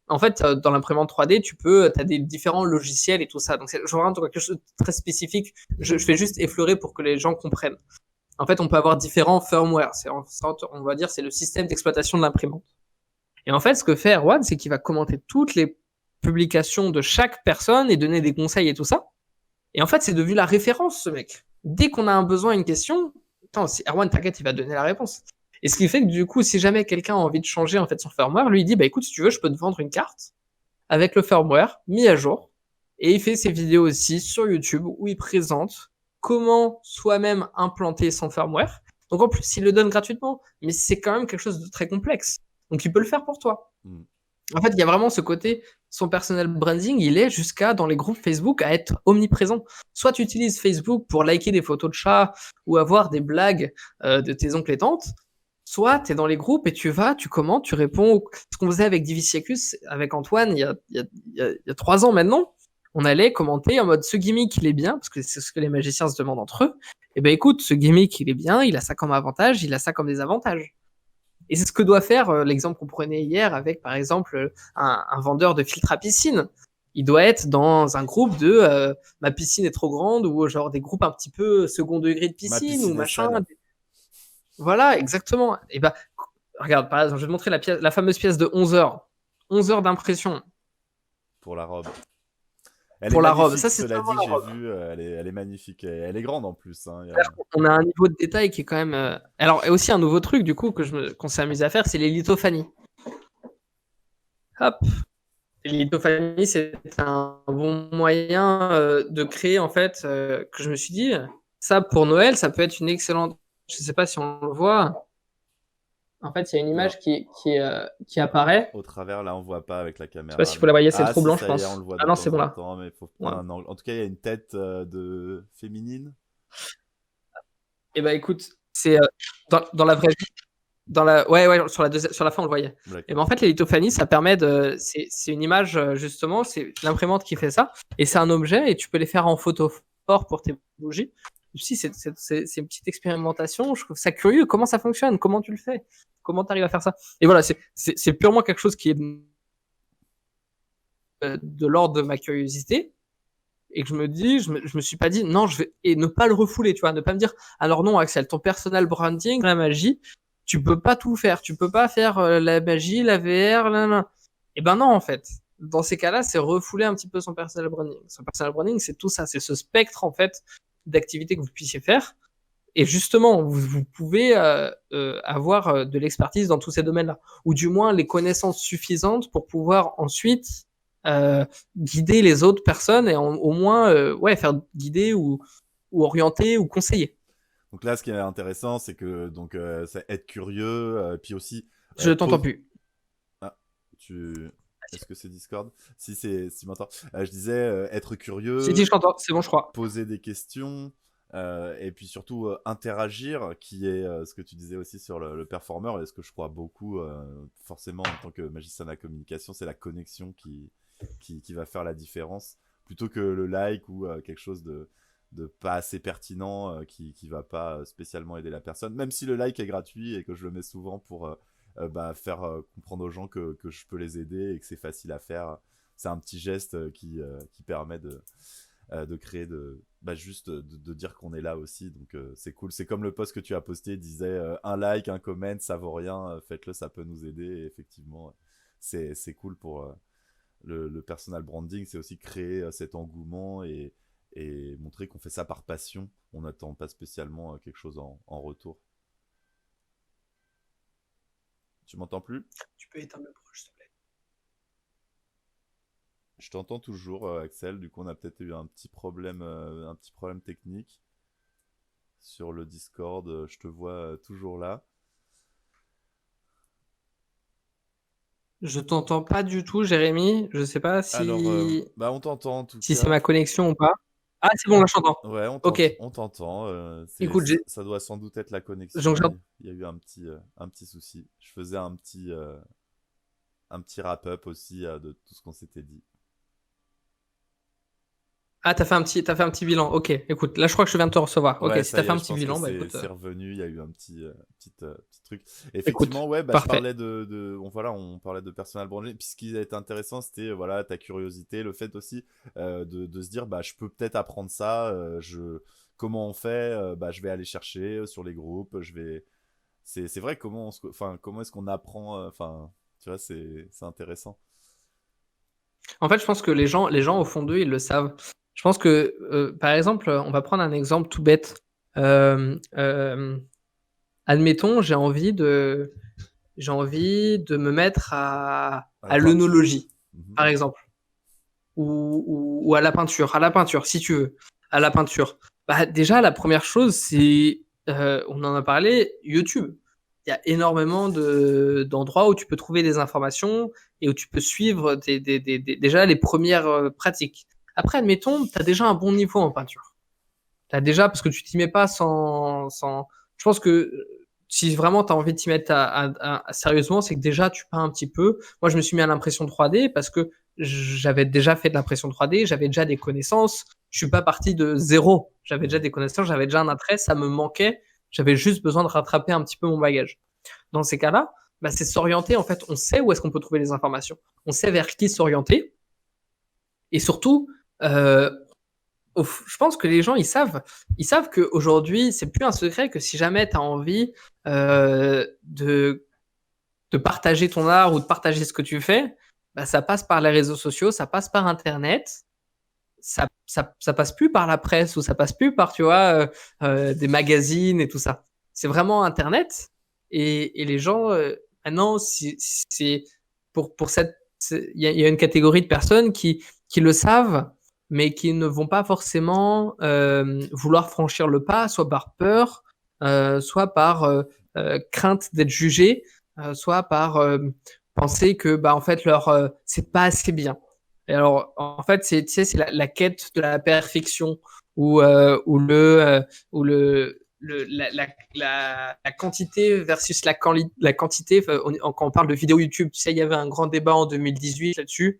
En fait, dans l'imprimante 3D, tu as des différents logiciels et tout ça. Donc, je rentre dans quelque chose de très spécifique. Je fais juste effleurer pour que les gens comprennent. En fait, on peut avoir différents firmware. On va dire, c'est le système d'exploitation de l'imprimante. Et en fait, ce que fait Erwan, c'est qu'il va commenter toutes les publications de chaque personne et donner des conseils et tout ça. Et en fait, c'est devenu la référence, ce mec. Dès qu'on a un besoin, une question, attends, si Erwan, t'inquiète, il va donner la réponse. Et ce qui fait que du coup, si jamais quelqu'un a envie de changer en fait son firmware, lui il dit bah écoute, si tu veux, je peux te vendre une carte avec le firmware mis à jour. Et il fait ses vidéos aussi sur YouTube où il présente comment soi-même implanter son firmware. Donc en plus, il le donne gratuitement, mais c'est quand même quelque chose de très complexe. Donc il peut le faire pour toi. En fait, il y a vraiment ce côté, son personal branding, il est jusqu'à dans les groupes Facebook à être omniprésent. Soit tu utilises Facebook pour liker des photos de chats ou avoir des blagues de tes oncles et tantes, soit tu es dans les groupes et tu commentes, tu réponds. Ce qu'on faisait avec Divisiacus, avec Antoine, il y a 3 ans maintenant, on allait commenter en mode ce gimmick il est bien, parce que c'est ce que les magiciens se demandent entre eux. Et ben écoute, ce gimmick il est bien, il a ça comme avantage, il a ça comme désavantage. Et c'est ce que doit faire l'exemple qu'on prenait hier avec, par exemple, un vendeur de filtres à piscine. Il doit être dans un groupe de ma piscine est trop grande ou genre des groupes un petit peu second degré de piscine ou machin. Voilà, exactement. Et bah, regarde, par exemple, je vais te montrer la fameuse pièce de 11 heures. 11 heures d'impression. Pour la robe. Pour la robe. Ça, c'est cela dit, j'ai vu, elle est magnifique. Elle est grande en plus. Hein, On a un niveau de détail qui est quand même. Alors, et aussi un nouveau truc, du coup, qu'on s'est amusé à faire, c'est les lithophanies. Hop. Et lithophanie, c'est un bon moyen de créer, en fait, que je me suis dit, ça pour Noël, ça peut être une excellente. Je sais pas si on le voit. En fait, il y a une Non, image qui apparaît. au travers, là, on voit pas avec la Je sais pas caméra, si vous mais la voyez, c'est ah trop si, blanc, je ça y est, on le pense. voit Ah de non, c'est temps bon en là. temps, mais il faut Ouais. prendre un angle. En tout cas, il y a une tête de féminine. Et bah écoute, c'est dans la vraie vie, ouais, sur la fin on le voyait. Et ben D'accord. en fait, la lithophanie, ça permet c'est une image justement, c'est l'imprimante qui fait ça, et c'est un objet et tu peux les faire en photo fort pour tes bougies. Si c'est une petite expérimentation, je trouve ça curieux. Comment ça fonctionne? Comment tu le fais? Comment tu arrives à faire ça? Et voilà, c'est purement quelque chose qui est de l'ordre de ma curiosité et que je me suis pas dit non, je vais et ne pas le refouler, tu vois, ne pas me dire alors non, Axel, ton personal branding, la magie, tu peux pas tout faire, tu peux pas faire la magie, la VR, là. Et ben non, en fait. Dans ces cas-là, c'est refouler un petit peu son personal branding. Son personal branding, c'est tout ça, c'est ce spectre en fait d'activités que vous puissiez faire. Et justement, vous pouvez avoir de l'expertise dans tous ces domaines-là, ou du moins les connaissances suffisantes pour pouvoir ensuite euh, guider les autres personnes et au moins ouais, faire guider ou orienter ou conseiller. Donc là, ce qui est intéressant, c'est que donc c'est être curieux, puis aussi Je t'entends pose. plus. Ah, tu. Est-ce que c'est Discord? Si m'entends. Je disais être Si, je curieux, t'entends, c'est bon, je crois. poser des questions, et puis surtout interagir, qui est ce que tu disais aussi sur le performeur, et ce que je crois beaucoup, forcément en tant que magicien de la communication, c'est la connexion qui va faire la différence, plutôt que le like ou quelque chose de pas assez pertinent qui va pas spécialement aider la personne, même si le like est gratuit et que je le mets souvent pour faire comprendre aux gens que je peux les aider et que c'est facile à faire. C'est un petit geste qui permet de créer juste de dire qu'on est là aussi, donc c'est cool. C'est comme le post que tu as posté disait un like, un comment, ça vaut rien, faites-le, ça peut nous aider, et effectivement c'est cool pour le personal branding, c'est aussi créer cet engouement et montrer qu'on fait ça par passion, on n'attend pas spécialement quelque chose en retour. Tu m'entends plus? Tu peux éteindre le proche, s'il te plaît. Je t'entends toujours, Axel. Du coup, on a peut-être eu un petit problème technique sur le Discord. Je te vois toujours là. Je t'entends pas du tout, Jérémy. Je sais pas Alors, on t'entend en tout si c'est cas. ma connexion ou pas. Ah, c'est bon, là, je t'entends. Ouais, Ok. on t'entend. Écoute, Ça doit sans doute être la donc, connexion. Il y a eu un petit souci. Je faisais un petit wrap-up aussi de tout ce qu'on s'était dit. ah, t'as fait un petit bilan. Ok, écoute, là, je crois que je viens de te recevoir. Ok, Ouais, si ça t'as y fait est, un je petit pense que bilan, bah écoute, c'est revenu. Il y a eu un petit truc. écoute, Effectivement, ouais, je parfait. parlais on parlait de personal branding. Puis ce qui était intéressant, c'était voilà ta curiosité, le fait aussi de se dire, je peux peut-être apprendre ça. Comment on fait je vais aller chercher sur les groupes. C'est vrai enfin comment est-ce qu'on apprend. Enfin, tu vois, c'est intéressant. En fait, je pense que les gens au fond d'eux, ils le savent. Je pense que, par exemple, on va prendre un exemple tout bête. Euh, euh, Admettons, j'ai envie de me mettre À la à peinture. l'œnologie, Mhm. par exemple, ou à la peinture, si tu veux, à la peinture. Bah, déjà, la première chose, c'est, on en a parlé, YouTube. Il y a énormément d'endroits où tu peux trouver des informations et où tu peux suivre déjà les premières pratiques. Après, admettons, tu as déjà un bon niveau en peinture. T'as déjà, parce que tu t'y mets pas sans. Je pense que si vraiment tu as envie de t'y mettre sérieusement, c'est que déjà tu peins un petit peu. Moi, je me suis mis à l'impression 3D parce que j'avais déjà fait de l'impression 3D, j'avais déjà des connaissances. Je suis pas parti de zéro. J'avais déjà Mhm. des connaissances, j'avais déjà un attrait, ça me manquait. J'avais juste besoin de rattraper un petit peu mon bagage. Dans ces cas-là, bah, c'est s'orienter. En fait, on sait où est-ce qu'on peut trouver les informations. On sait vers qui s'orienter. Et surtout, euh, je pense que les gens, ils savent qu'aujourd'hui, c'est plus un secret que si jamais tu as envie de partager ton art ou de partager ce que tu fais, bah, ça passe par les réseaux sociaux, ça passe par Internet, ça passe plus par la presse ou ça passe plus par, tu vois, des magazines et tout ça. C'est vraiment Internet et les gens, maintenant, c'est pour cette il y a une catégorie de personnes qui le savent, mais qui ne vont pas forcément vouloir franchir le pas, soit par peur, soit par crainte d'être jugé, soit par penser que bah en fait c'est pas assez bien. Et alors en fait tu sais, c'est la quête de la perfection ou la quantité versus la quantité. Quand on parle de vidéos YouTube, tu sais, il y avait un grand débat en 2018 là-dessus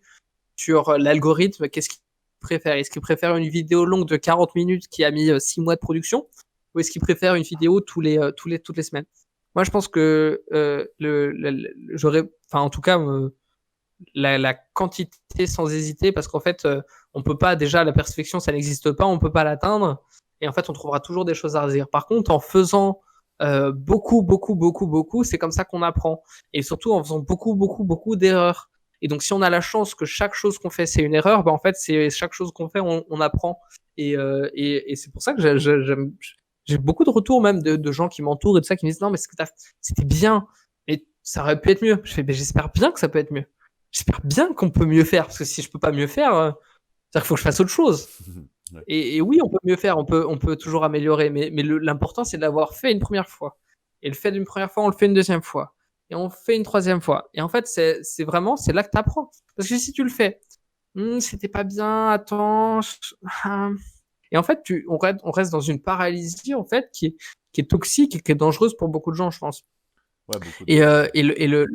sur l'algorithme. Qu'est-ce qu'il préfère? Est-ce qu'il préfère une vidéo longue de 40 minutes qui a mis 6 mois de production, ou est-ce qu'il préfère une vidéo toutes les semaines? Moi, je pense que enfin, en tout cas, la quantité sans hésiter, parce qu'en fait, on peut pas, déjà, la perfection, ça n'existe pas, on peut pas l'atteindre, et en fait, on trouvera toujours des choses à redire. Par contre, en faisant beaucoup, beaucoup, beaucoup, beaucoup, c'est comme ça qu'on apprend. Et surtout en faisant beaucoup, beaucoup, beaucoup d'erreurs. Et donc, si on a la chance que chaque chose qu'on fait, c'est une erreur, bah, en fait, c'est chaque chose qu'on fait, on apprend. Et c'est pour ça que j'ai beaucoup de retours même de gens qui m'entourent et de ça, qui me disent non, mais c'était bien, mais ça aurait pu être mieux. Je fais, ben, j'espère bien que ça peut être mieux. J'espère bien qu'on peut mieux faire, parce que si je peux pas mieux faire, c'est-à-dire qu'il faut que je fasse autre chose. Ouais. Et oui, on peut mieux faire, on peut toujours améliorer, mais l'important, c'est de l'avoir fait une première fois. Et le fait d'une première fois, on le fait une deuxième fois. Et on fait une troisième fois. Et en fait, c'est vraiment, c'est là que tu apprends. Parce que si tu le fais, c'était pas bien, attends. Et en fait, on reste dans une paralysie, en fait, qui est toxique et qui est dangereuse pour beaucoup de gens, je pense. Ouais, beaucoup de Et, gens.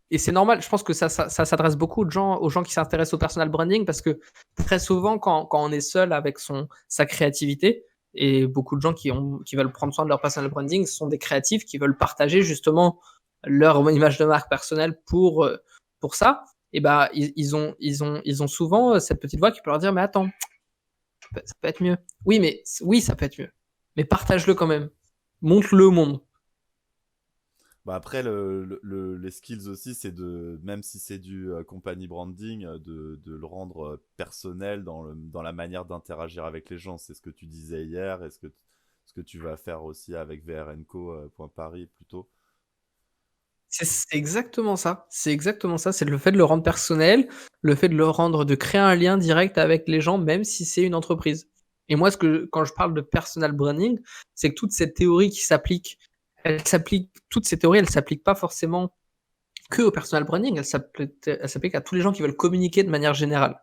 et c'est normal, je pense que ça s'adresse beaucoup aux gens qui s'intéressent au personal branding, parce que très souvent, quand on est seul avec sa créativité, et beaucoup de gens qui veulent prendre soin de leur personal branding sont des créatifs qui veulent partager justement leur image de marque personnelle pour ça, et ben ils ont souvent cette petite voix qui peut leur dire mais attends, ça peut être mieux. Oui, ça peut être mieux. Mais partage-le quand même. Montre-le au monde. Bah après, les skills aussi, c'est de, même si c'est du company branding, de le rendre personnel dans la manière d'interagir avec les gens. C'est ce que tu disais hier et ce que tu vas faire aussi avec vrnco.paris plutôt. C'est exactement ça. C'est exactement ça. C'est le fait de le rendre personnel, le fait de créer un lien direct avec les gens, même si c'est une entreprise. Et moi, quand je parle de personal branding, c'est que toute cette théorie toutes ces théories, elles s'appliquent pas forcément que au personal branding. Elles s'appliquent à tous les gens qui veulent communiquer de manière générale.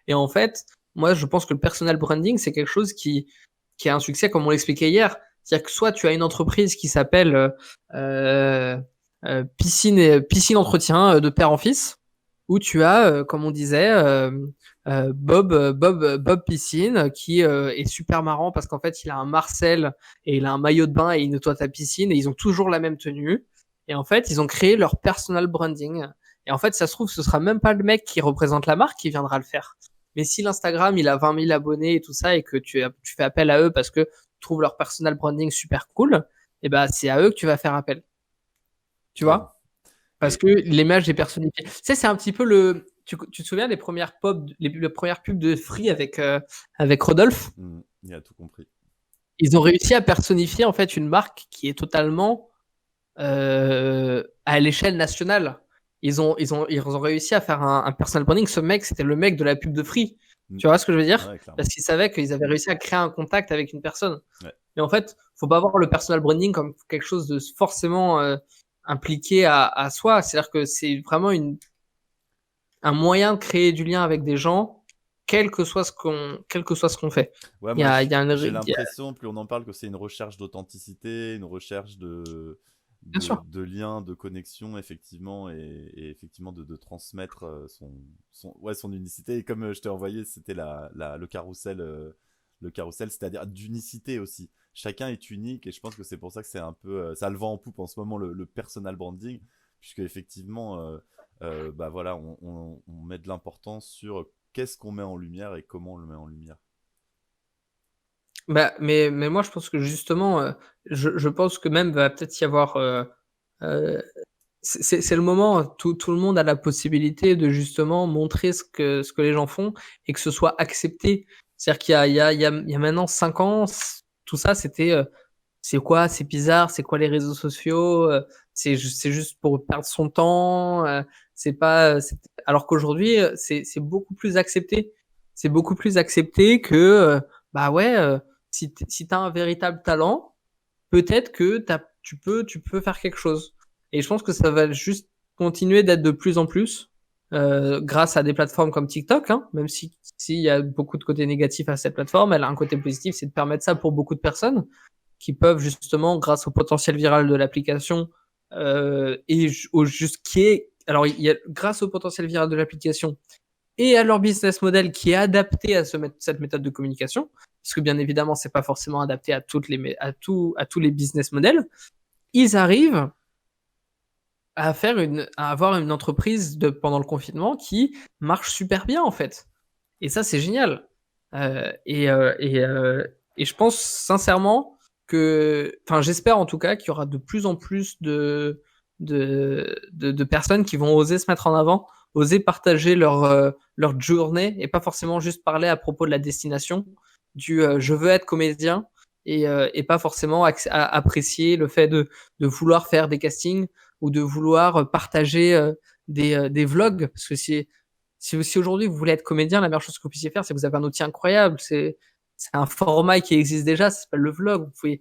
Et en fait, moi, je pense que le personal branding, c'est quelque chose qui a un succès, comme on l'expliquait hier. C'est-à-dire que soit tu as une entreprise qui s'appelle piscine entretien de père en fils, ou tu as, comme on disait, Bob Piscine, qui est super marrant parce qu'en fait, il a un Marcel et il a un maillot de bain et il nettoie ta piscine et ils ont toujours la même tenue. Et en fait, ils ont créé leur personal branding. Et en fait, ça se trouve, ce sera même pas le mec qui représente la marque qui viendra le faire. Mais si l'Instagram, il a 20 000 abonnés et tout ça, et que tu fais appel à eux parce que tu trouves leur personal branding super cool, et ben, c'est à eux que tu vas faire appel. Tu Ouais. vois? Parce Et que l'image est personnifiée. Tu sais, c'est un petit peu tu te souviens des premières les premières pubs de Free avec Rodolphe? il a tout compris. Ils ont réussi à personnifier en fait une marque qui est totalement à l'échelle nationale. Ils ont réussi à faire un personal branding. Ce mec, c'était le mec de la pub de Free. Mm. Tu vois ce que je veux dire? Ouais, clairement. Parce qu'ils savaient qu'ils avaient réussi à créer un contact avec une personne. Ouais. Mais en fait, faut pas voir le personal branding comme quelque chose de forcément impliqué à soi. C'est-à-dire que c'est vraiment un moyen de créer du lien avec des gens, quel que soit ce qu'on fait. Ouais, Il y moi a, il y a j'ai il y a- l'impression, plus on en parle, que c'est une recherche d'authenticité, une recherche Bien sûr. de lien, de connexion, effectivement, et effectivement de transmettre ouais, son unicité. Et comme je t'ai envoyé, c'était le carrousel, c'est-à-dire d'unicité aussi. Chacun est unique, et je pense que c'est pour ça que c'est un peu, ça a le vent en poupe en ce moment, le personal branding, puisque effectivement, bah voilà, on met de l'importance sur qu'est-ce qu'on met en lumière et comment on le met en lumière. Bah, mais moi, je pense que justement, je pense que même va peut-être y avoir. Euh, c'est le moment, tout le monde a la possibilité de justement montrer ce que les gens font et que ce soit accepté. C'est-à-dire qu'il y a maintenant 5 ans, tout ça, c'est bizarre, c'est quoi les réseaux sociaux, c'est juste pour perdre son temps, c'est pas, alors qu'aujourd'hui, c'est beaucoup plus accepté. C'est beaucoup plus accepté que, bah ouais, si tu as un véritable talent, peut-être que tu peux faire quelque chose. Et je pense que ça va juste continuer d'être de plus en plus, grâce à des plateformes comme TikTok, hein, même s'il y a beaucoup de côtés négatifs à cette plateforme, elle a un côté positif, c'est de permettre ça pour beaucoup de personnes qui peuvent justement, grâce au potentiel viral de l'application, et au juste qui est, alors il y a, grâce au potentiel viral de l'application et à leur business model qui est adapté à cette méthode de communication, parce que bien évidemment c'est pas forcément adapté à tous les business models, ils arrivent à avoir une entreprise pendant le confinement qui marche super bien en fait. Et ça c'est génial. Et je pense sincèrement enfin j'espère en tout cas qu'il y aura de plus en plus de personnes qui vont oser se mettre en avant, oser partager leur journée et pas forcément juste parler à propos de la destination, je veux être comédien, et pas forcément apprécier le fait de vouloir faire des castings ou de vouloir partager des vlogs. Parce que si aujourd'hui vous voulez être comédien, la meilleure chose que vous puissiez faire, c'est que vous avez un outil incroyable. C'est un format qui existe déjà, ça s'appelle le vlog. Vous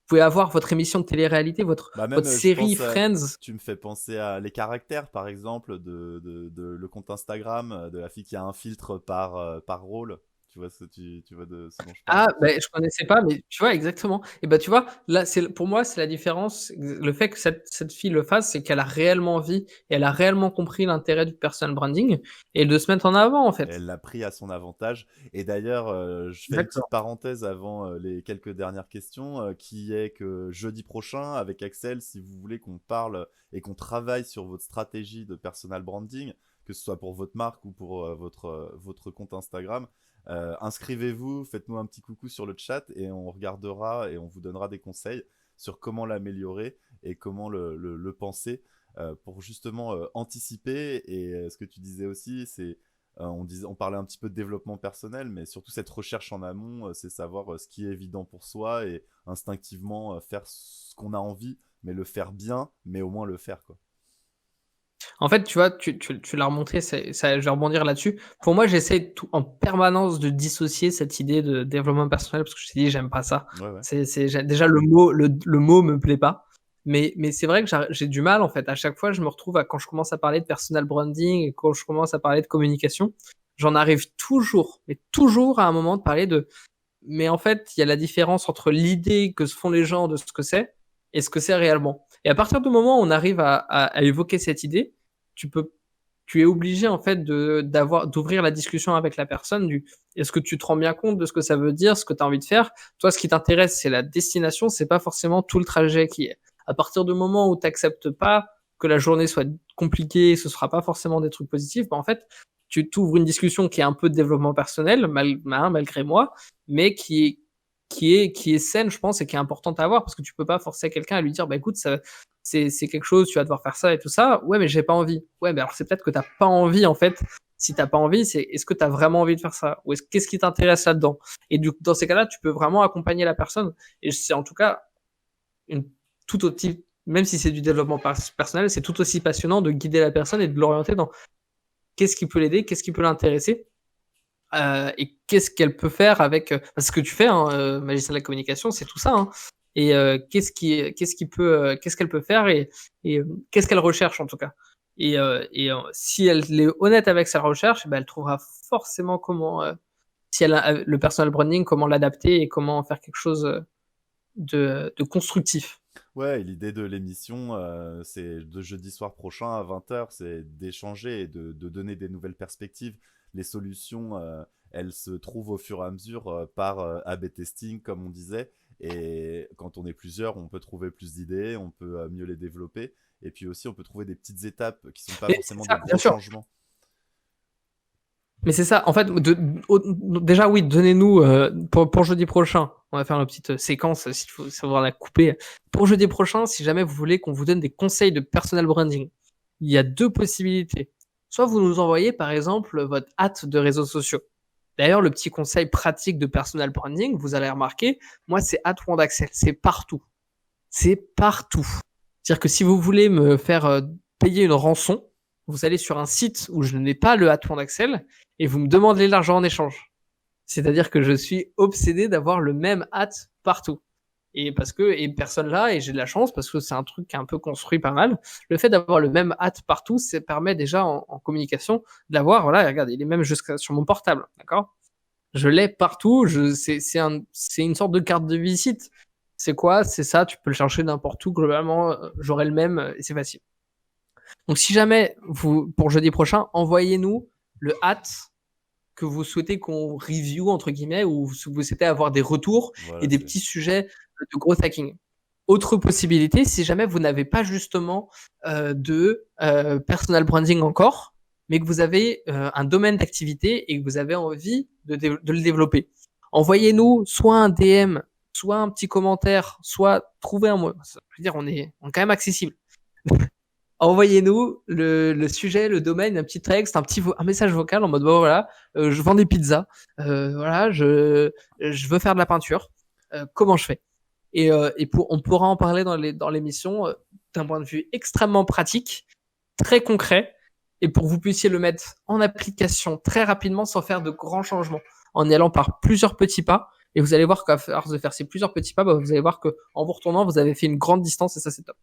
pouvez avoir votre émission de télé-réalité, Bah même, votre je série pense, Friends. tu me fais penser à les caractères, par exemple, de le compte Instagram, de la fille qui a un filtre par rôle. Tu vois tu vois de ce dont je parle? Ah, ben je connaissais pas, mais tu vois exactement. Et ben tu vois, là, pour moi, c'est la différence. Le fait que cette fille le fasse, c'est qu'elle a réellement envie et elle a réellement compris l'intérêt du personal branding et de se mettre en avant, en Elle fait. l'a pris à son avantage. Et d'ailleurs, je fais une petite Exactement. parenthèse avant les quelques dernières questions, qui est que jeudi prochain, avec Axel, si vous voulez qu'on parle et qu'on travaille sur votre stratégie de personal branding, que ce soit pour votre marque ou pour votre compte Instagram, inscrivez-vous, faites-nous un petit coucou sur le chat et on regardera et on vous donnera des conseils sur comment l'améliorer et comment le penser, pour justement anticiper. Et ce que tu disais aussi, c'est on parlait un petit peu de développement personnel, mais surtout cette recherche en amont, c'est savoir ce qui est évident pour soi et instinctivement faire ce qu'on a envie, mais le faire bien, mais au moins le faire, quoi. En fait, tu vois, tu l'as remonté, je vais rebondir là-dessus. Pour moi, j'essaie en permanence de dissocier cette idée de développement personnel parce que je t'ai dit, j'aime pas ça. Ouais, ouais. Déjà, le mot me plaît pas. Mais c'est vrai que j'ai du mal, en fait. À chaque fois, je me retrouve quand je commence à parler de personal branding et quand je commence à parler de communication, j'en arrive toujours, mais toujours à un moment de parler mais en fait, il y a la différence entre l'idée que se font les gens de ce que c'est et ce que c'est réellement. Et à partir du moment où on arrive à évoquer cette idée, tu peux, tu es obligé en fait d'ouvrir la discussion avec la personne est-ce que tu te rends bien compte de ce que ça veut dire, ce que tu as envie de faire. Toi, ce qui t'intéresse, c'est la destination, c'est pas forcément tout le trajet qui est. À partir du moment où tu n'acceptes pas que la journée soit compliquée, ce sera pas forcément des trucs positifs, bah en fait, tu t'ouvres une discussion qui est un peu de développement personnel, malgré moi, mais qui est saine, je pense, et qui est importante à avoir, parce que tu peux pas forcer quelqu'un à lui dire, bah écoute, ça, c'est quelque chose, tu vas devoir faire ça et tout ça. Ouais, mais j'ai pas envie. Ouais, mais alors c'est peut-être que t'as pas envie, en fait. Si t'as pas envie, est-ce que t'as vraiment envie de faire ça? Ou qu'est-ce qui t'intéresse là-dedans? Et dans ces cas-là, tu peux vraiment accompagner la personne. Et c'est en tout cas une tout aussi, même si c'est du développement personnel, c'est tout aussi passionnant de guider la personne et de l'orienter dans qu'est-ce qui peut l'aider, qu'est-ce qui peut l'intéresser, et qu'est-ce qu'elle peut faire avec, ce que tu fais, hein, magicien de la communication, c'est tout ça, hein. Et qu'est-ce qu'elle peut faire, et qu'est-ce qu'elle recherche en tout cas. Et si elle est honnête avec sa recherche, bah, elle trouvera forcément comment, si elle a le personal branding, comment l'adapter et comment faire quelque chose de constructif. Ouais, et l'idée de l'émission, c'est de jeudi soir prochain à 20h, c'est d'échanger et de donner des nouvelles perspectives. Les solutions, elles se trouvent au fur et à mesure par A/B testing, comme on disait. Et quand on est plusieurs, on peut trouver plus d'idées, on peut mieux les développer. Et puis aussi, on peut trouver des petites étapes qui sont pas Mais c'est forcément des ça, bien gros sûr. changements. Mais c'est ça, en fait, déjà oui, donnez-nous, pour jeudi prochain, on va faire une petite séquence, s'il faut savoir la couper. Pour jeudi prochain, si jamais vous voulez qu'on vous donne des conseils de personal branding, il y a deux possibilités. Soit vous nous envoyez par exemple votre hâte de réseaux sociaux. D'ailleurs, le petit conseil pratique de personal branding, vous allez remarquer, moi c'est @wandaxel, c'est partout. c'est partout. C'est-à-dire que si vous voulez me faire payer une rançon, vous allez sur un site où je n'ai pas le @Axel et vous me demandez l'argent en échange. C'est-à-dire que je suis obsédé d'avoir le même partout. Et parce que et personne là, et j'ai de la chance parce que c'est un truc qui est un peu construit pas mal. Le fait d'avoir le même partout, ça permet déjà en communication d'avoir, voilà, regarde, il est même jusqu'à sur mon portable, d'accord? Je l'ai partout, c'est une sorte de carte de visite. C'est quoi? C'est ça, tu peux le chercher n'importe où, globalement, j'aurai le même, et c'est facile. Donc si jamais vous, pour jeudi prochain, envoyez-nous le que vous souhaitez qu'on review, entre guillemets, ou vous souhaitez avoir des retours et Voilà, des c'est petits sujets de growth hacking. Autre possibilité, si jamais vous n'avez pas justement de personal branding encore, mais que vous avez un domaine d'activité et que vous avez envie de le développer, envoyez-nous soit un DM, soit un petit commentaire, soit trouvez un mot. Je veux dire, on est quand même accessible. Envoyez-nous le sujet, le domaine, un petit texte, un message vocal en mode bon, voilà, je vends des pizzas, voilà, je veux faire de la peinture, comment je fais? Et on pourra en parler dans l'émission d'un point de vue extrêmement pratique, très concret, et pour que vous puissiez le mettre en application très rapidement sans faire de grands changements, en y allant par plusieurs petits pas. Et vous allez voir qu'à force de faire ces plusieurs petits pas, bah, vous allez voir qu'en vous retournant, vous avez fait une grande distance et ça, c'est top.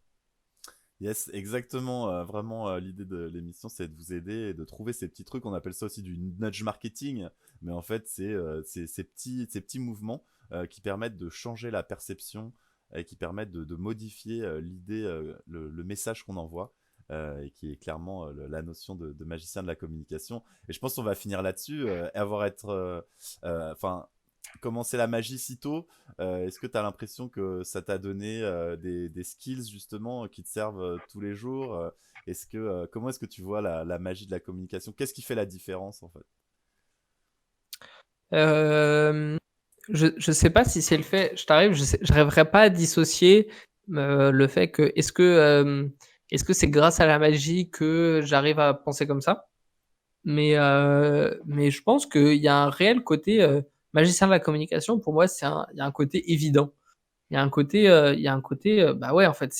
Yes, exactement. Vraiment, l'idée de l'émission, c'est de vous aider et de trouver ces petits trucs. On appelle ça aussi du nudge marketing, mais en fait, c'est ces petits mouvements qui permettent de changer la perception et qui permettent de modifier l'idée, le message qu'on envoie. Et qui est clairement la notion de magicien de la communication. Et je pense qu'on va finir là-dessus, enfin, commencer la magie si tôt. Est-ce que tu as l'impression que ça t'a donné des skills justement qui te servent tous les jours? Comment est-ce que tu vois la magie de la communication? Qu'est-ce qui fait la différence en fait? Euh, je sais pas si c'est le fait, je rêverais pas à dissocier le fait que est-ce que c'est grâce à la magie que j'arrive à penser comme ça? Mais je pense qu'il y a un réel côté magicien de la communication. Pour moi, il y a un côté évident. Bah ouais, en fait,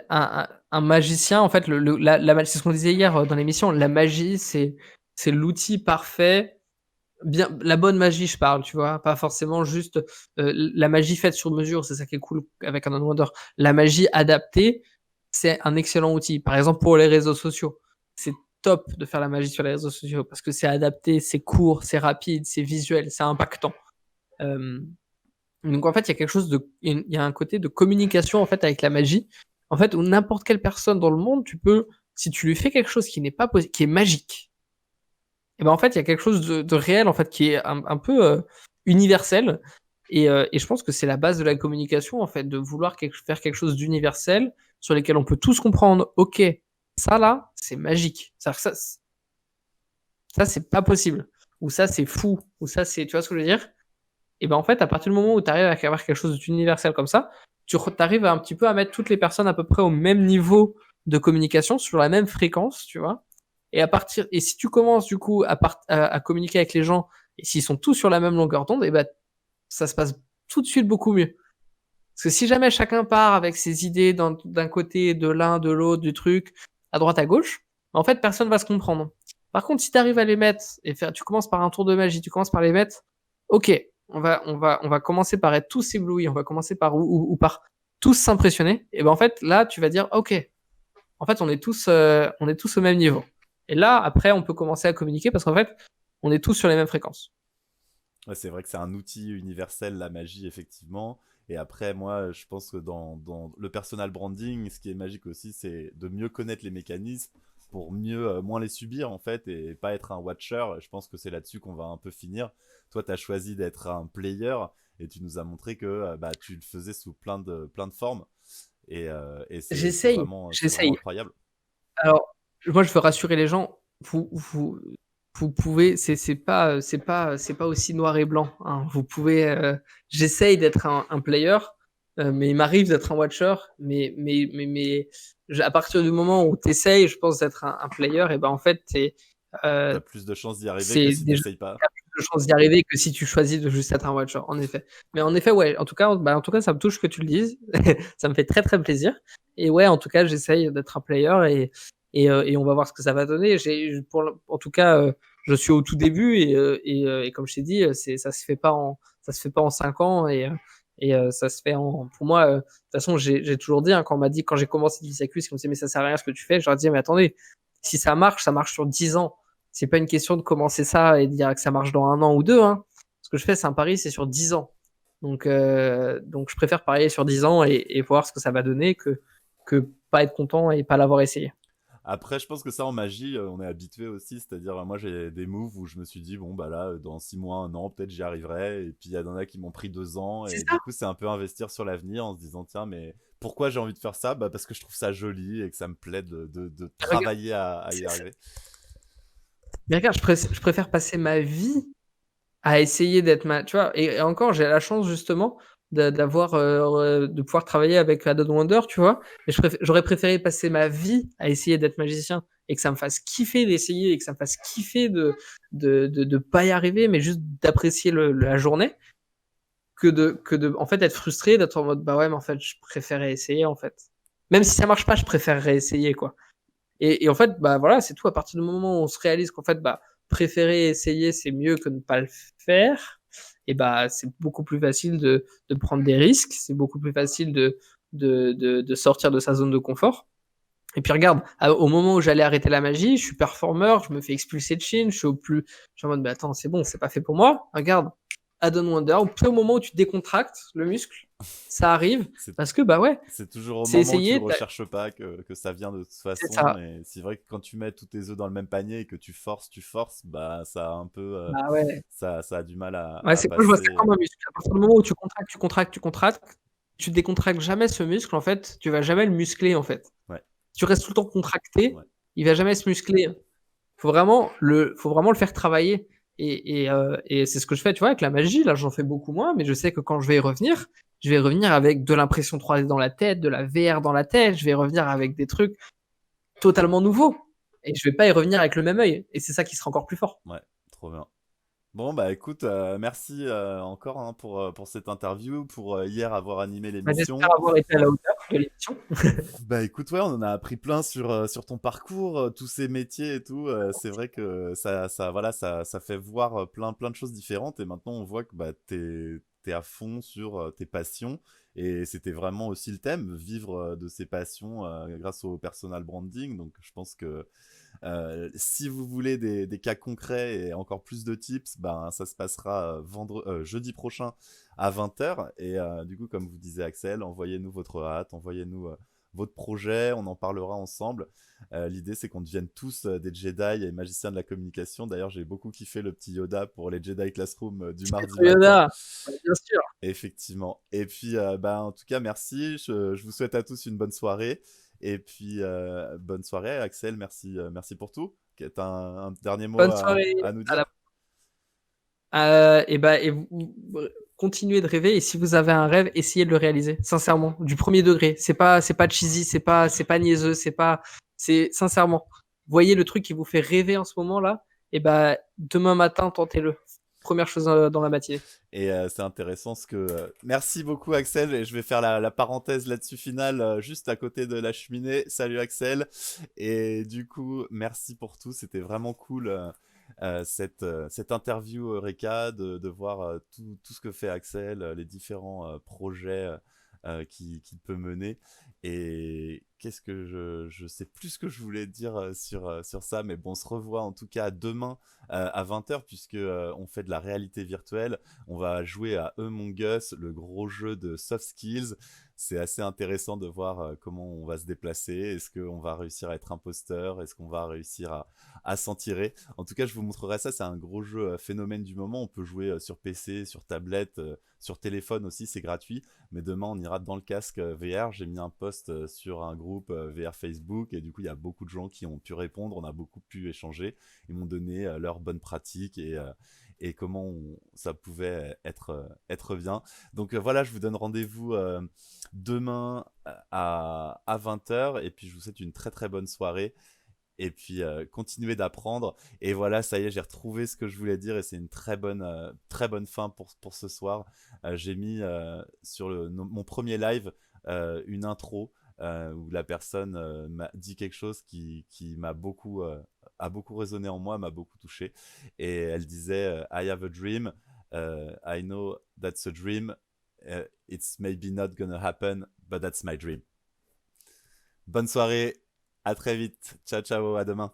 un magicien. En fait, c'est ce qu'on disait hier dans l'émission. La magie, c'est l'outil parfait. Bien, la bonne magie, je parle, tu vois, pas forcément juste la magie faite sur mesure. C'est ça qui est cool avec un Wonder. La magie adaptée, c'est un excellent outil. Par exemple, pour les réseaux sociaux, c'est top de faire la magie sur les réseaux sociaux parce que c'est adapté, c'est court, c'est rapide, c'est visuel, c'est impactant. Euh, donc en fait, il y a quelque chose il y a un côté de communication en fait avec la magie. En fait, où n'importe quelle personne dans le monde, si tu lui fais quelque chose qui n'est pas qui est magique, et ben en fait, il y a quelque chose de réel en fait qui est un peu universel. Et je pense que c'est la base de la communication en fait, de vouloir faire quelque chose d'universel sur lesquels on peut tous comprendre. Ok, ça là, c'est magique. Ça c'est pas possible. Ou ça c'est fou. Ou ça c'est, tu vois ce que je veux dire? Et ben en fait, à partir du moment où tu arrives à avoir quelque chose d'universel comme ça, tu arrives un petit peu à mettre toutes les personnes à peu près au même niveau de communication, sur la même fréquence, tu vois. Et si tu commences du coup à communiquer avec les gens, et s'ils sont tous sur la même longueur d'onde, et ben ça se passe tout de suite beaucoup mieux. Parce que si jamais chacun part avec ses idées d'un côté, de l'un, de l'autre, du truc, à droite, à gauche, en fait, personne va se comprendre. Par contre, si tu arrives à les mettre tu commences par un tour de magie, tu commences par les mettre, ok, on va commencer par être tous éblouis, on va commencer par ou par tous s'impressionner. Et ben en fait, là, tu vas dire, ok, en fait, on est tous au même niveau. Et là, après, on peut commencer à communiquer parce qu'en fait, on est tous sur les mêmes fréquences. Ouais, c'est vrai que c'est un outil universel, la magie, effectivement. Et après, moi, je pense que dans le personal branding, ce qui est magique aussi, c'est de mieux connaître les mécanismes pour moins les subir, en fait, et pas être un watcher. Je pense que c'est là-dessus qu'on va un peu finir. Toi, tu as choisi d'être un player et tu nous as montré que bah, tu le faisais sous plein de formes. Et c'est vraiment J'essaye. incroyable. Alors, moi, je veux rassurer les gens. Vous pouvez, c'est pas aussi noir et blanc, hein. Vous pouvez, j'essaye d'être un player, mais il m'arrive d'être un watcher. À partir du moment où tu essayes, je pense, d'être un player, et ben en fait, Tu as plus de chances d'y arriver que c'est si tu déjà n'essayes pas. de chances d'y arriver que si tu choisis de juste être un watcher, en effet. Mais en effet, ouais, en tout cas, ça me touche que tu le dises. Ça me fait très, très plaisir et ouais, en tout cas, j'essaye d'être un player et on va voir ce que ça va donner. En tout cas, je suis au tout début et comme je t'ai dit, ça se fait pas en 5 ans ça se fait en pour moi, de toute façon, j'ai toujours dit, hein, quand j'ai commencé Divisiacus, qu'on me disait: «Mais ça sert à rien ce que tu fais», je leur disais: «Mais attendez, si ça marche sur 10 ans. C'est pas une question de commencer ça et de dire que ça marche dans 1 an ou 2, hein. Ce que je fais, c'est un pari, c'est sur 10 ans. Donc je préfère parier sur 10 ans et voir ce que ça va donner que pas être content et pas l'avoir essayé. Après, je pense que ça, en magie, on est habitué aussi. C'est-à-dire, moi, j'ai des moves où je me suis dit, bon, bah là, dans 6 mois, 1 an, peut-être j'y arriverai. Et puis, il y en a qui m'ont pris 2 ans. C'est Et ça, du coup, c'est un peu investir sur l'avenir en se disant, tiens, mais pourquoi j'ai envie de faire ça? Bah, parce que je trouve ça joli et que ça me plaît de regarde, travailler à y c'est ça. arriver. Mais regarde, je préfère passer ma vie à essayer d'être tu vois? Et encore, j'ai la chance justement de pouvoir travailler avec Adon Wonder, tu vois? Mais j'aurais préféré passer ma vie à essayer d'être magicien et que ça me fasse kiffer d'essayer et que ça me fasse kiffer de pas y arriver, mais juste d'apprécier la journée que de en fait, être frustré, d'être en mode: «Bah ouais, mais en fait, je préférais essayer, en fait». Même si ça marche pas, je préférerais essayer, quoi. Et en fait, bah, voilà, c'est tout. À partir du moment où on se réalise qu'en fait, bah, préférer essayer, c'est mieux que ne pas le faire et bah, c'est beaucoup plus facile de prendre des risques. C'est beaucoup plus facile de sortir de sa zone de confort. Et puis regarde, au moment où j'allais arrêter la magie, je suis performeur, je me fais expulser de Chine, je suis en mode: «Mais attends, c'est bon, c'est pas fait pour moi». Regarde, Add-on Wonder, pile au moment où tu décontractes le muscle, ça arrive C'est parce que, bah, ouais, c'est toujours au c'est moment où tu le essayé, recherches pas que ça vient de toute c'est façon. ça. Et c'est vrai que quand tu mets tous tes œufs dans le même panier et que tu forces, bah, ça a un peu, Bah, ouais. ça a du mal Ouais, à c'est moi je vois ça passer. comme un muscle. À partir du moment où tu contractes, tu contractes, tu contractes, tu décontractes jamais ce muscle, en fait, tu vas jamais le muscler, en fait. Ouais, Si tu restes tout le temps contracté, ouais. il va jamais se muscler. Faut vraiment le faire travailler et c'est ce que je fais, tu vois, avec la magie, là, j'en fais beaucoup moins, mais je sais que quand je vais revenir avec de l'impression 3D dans la tête, de la VR dans la tête, je vais revenir avec des trucs totalement nouveaux et je vais pas y revenir avec le même œil et c'est ça qui sera encore plus fort. Ouais, trop bien. Bon, bah écoute, merci encore hein, pour cette interview, pour hier avoir animé Bah, j'espère l'émission. avoir été à la hauteur de l'émission. Bah écoute, ouais, on en a appris plein sur ton parcours, tous ces métiers et tout. C'est vrai que voilà, ça fait voir plein de choses différentes. Et maintenant, on voit que bah, t'es à fond sur tes passions. Et c'était vraiment aussi le thème, vivre de ses passions grâce au personal branding. Donc je pense que si vous voulez des cas concrets et encore plus de tips, ben, ça se passera jeudi prochain à 20h. Et du coup, comme vous disait Axel, envoyez-nous votre hâte, envoyez-nous votre projet, on en parlera ensemble. L'idée, c'est qu'on devienne tous des Jedi et magiciens de la communication. D'ailleurs, j'ai beaucoup kiffé le petit Yoda pour les Jedi Classroom du mardi matin. Yoda, bah, bien sûr. Effectivement. Et puis, bah, en tout cas, merci. Je vous souhaite à tous une bonne soirée. Et puis, bonne soirée, Axel. Merci, merci pour tout. T'as un dernier mot Bonne soirée, à nous à la dire? et bah et continuez de rêver et si vous avez un rêve, essayez de le réaliser, sincèrement, du premier degré. C'est pas cheesy, c'est pas niaiseux, c'est sincèrement. Voyez le truc qui vous fait rêver en ce moment-là, et bah demain matin, tentez-le. Première chose dans la matinée. Et c'est intéressant ce que. Merci beaucoup, Axel. Et je vais faire la parenthèse là-dessus finale, juste à côté de la cheminée. Salut, Axel. Et du coup, merci pour tout. C'était vraiment cool. Cette interview Eureka, de voir tout ce que fait Axel, les différents projets qu'il peut mener. Et qu'est-ce que je sais plus ce que je voulais dire sur ça, mais bon, on se revoit en tout cas demain à 20h, puisque on fait de la réalité virtuelle. On va jouer à Among Us, le gros jeu de soft skills. C'est assez intéressant de voir comment on va se déplacer. Est-ce qu'on va réussir à être imposteur? Est-ce qu'on va réussir à s'en tirer? En tout cas, je vous montrerai ça. C'est un gros jeu phénomène du moment. On peut jouer sur PC, sur tablette, sur téléphone aussi. C'est gratuit. Mais demain, on ira dans le casque VR. J'ai mis un post sur un groupe VR Facebook. Et du coup, il y a beaucoup de gens qui ont pu répondre. On a beaucoup pu échanger. Ils m'ont donné leurs bonnes pratiques et comment ça pouvait être bien. Donc voilà, je vous donne rendez-vous demain à 20h. Et puis, je vous souhaite une très très bonne soirée. et puis continuer d'apprendre. Et voilà, ça y est, j'ai retrouvé ce que je voulais dire et c'est une très bonne fin pour ce soir. J'ai mis sur mon premier live une intro où la personne m'a dit quelque chose qui a beaucoup résonné en moi, m'a beaucoup touché. Et elle disait I have a dream, I know that's a dream, it's maybe not gonna happen, but that's my dream. Bonne soirée, à très vite. Ciao, ciao, à demain.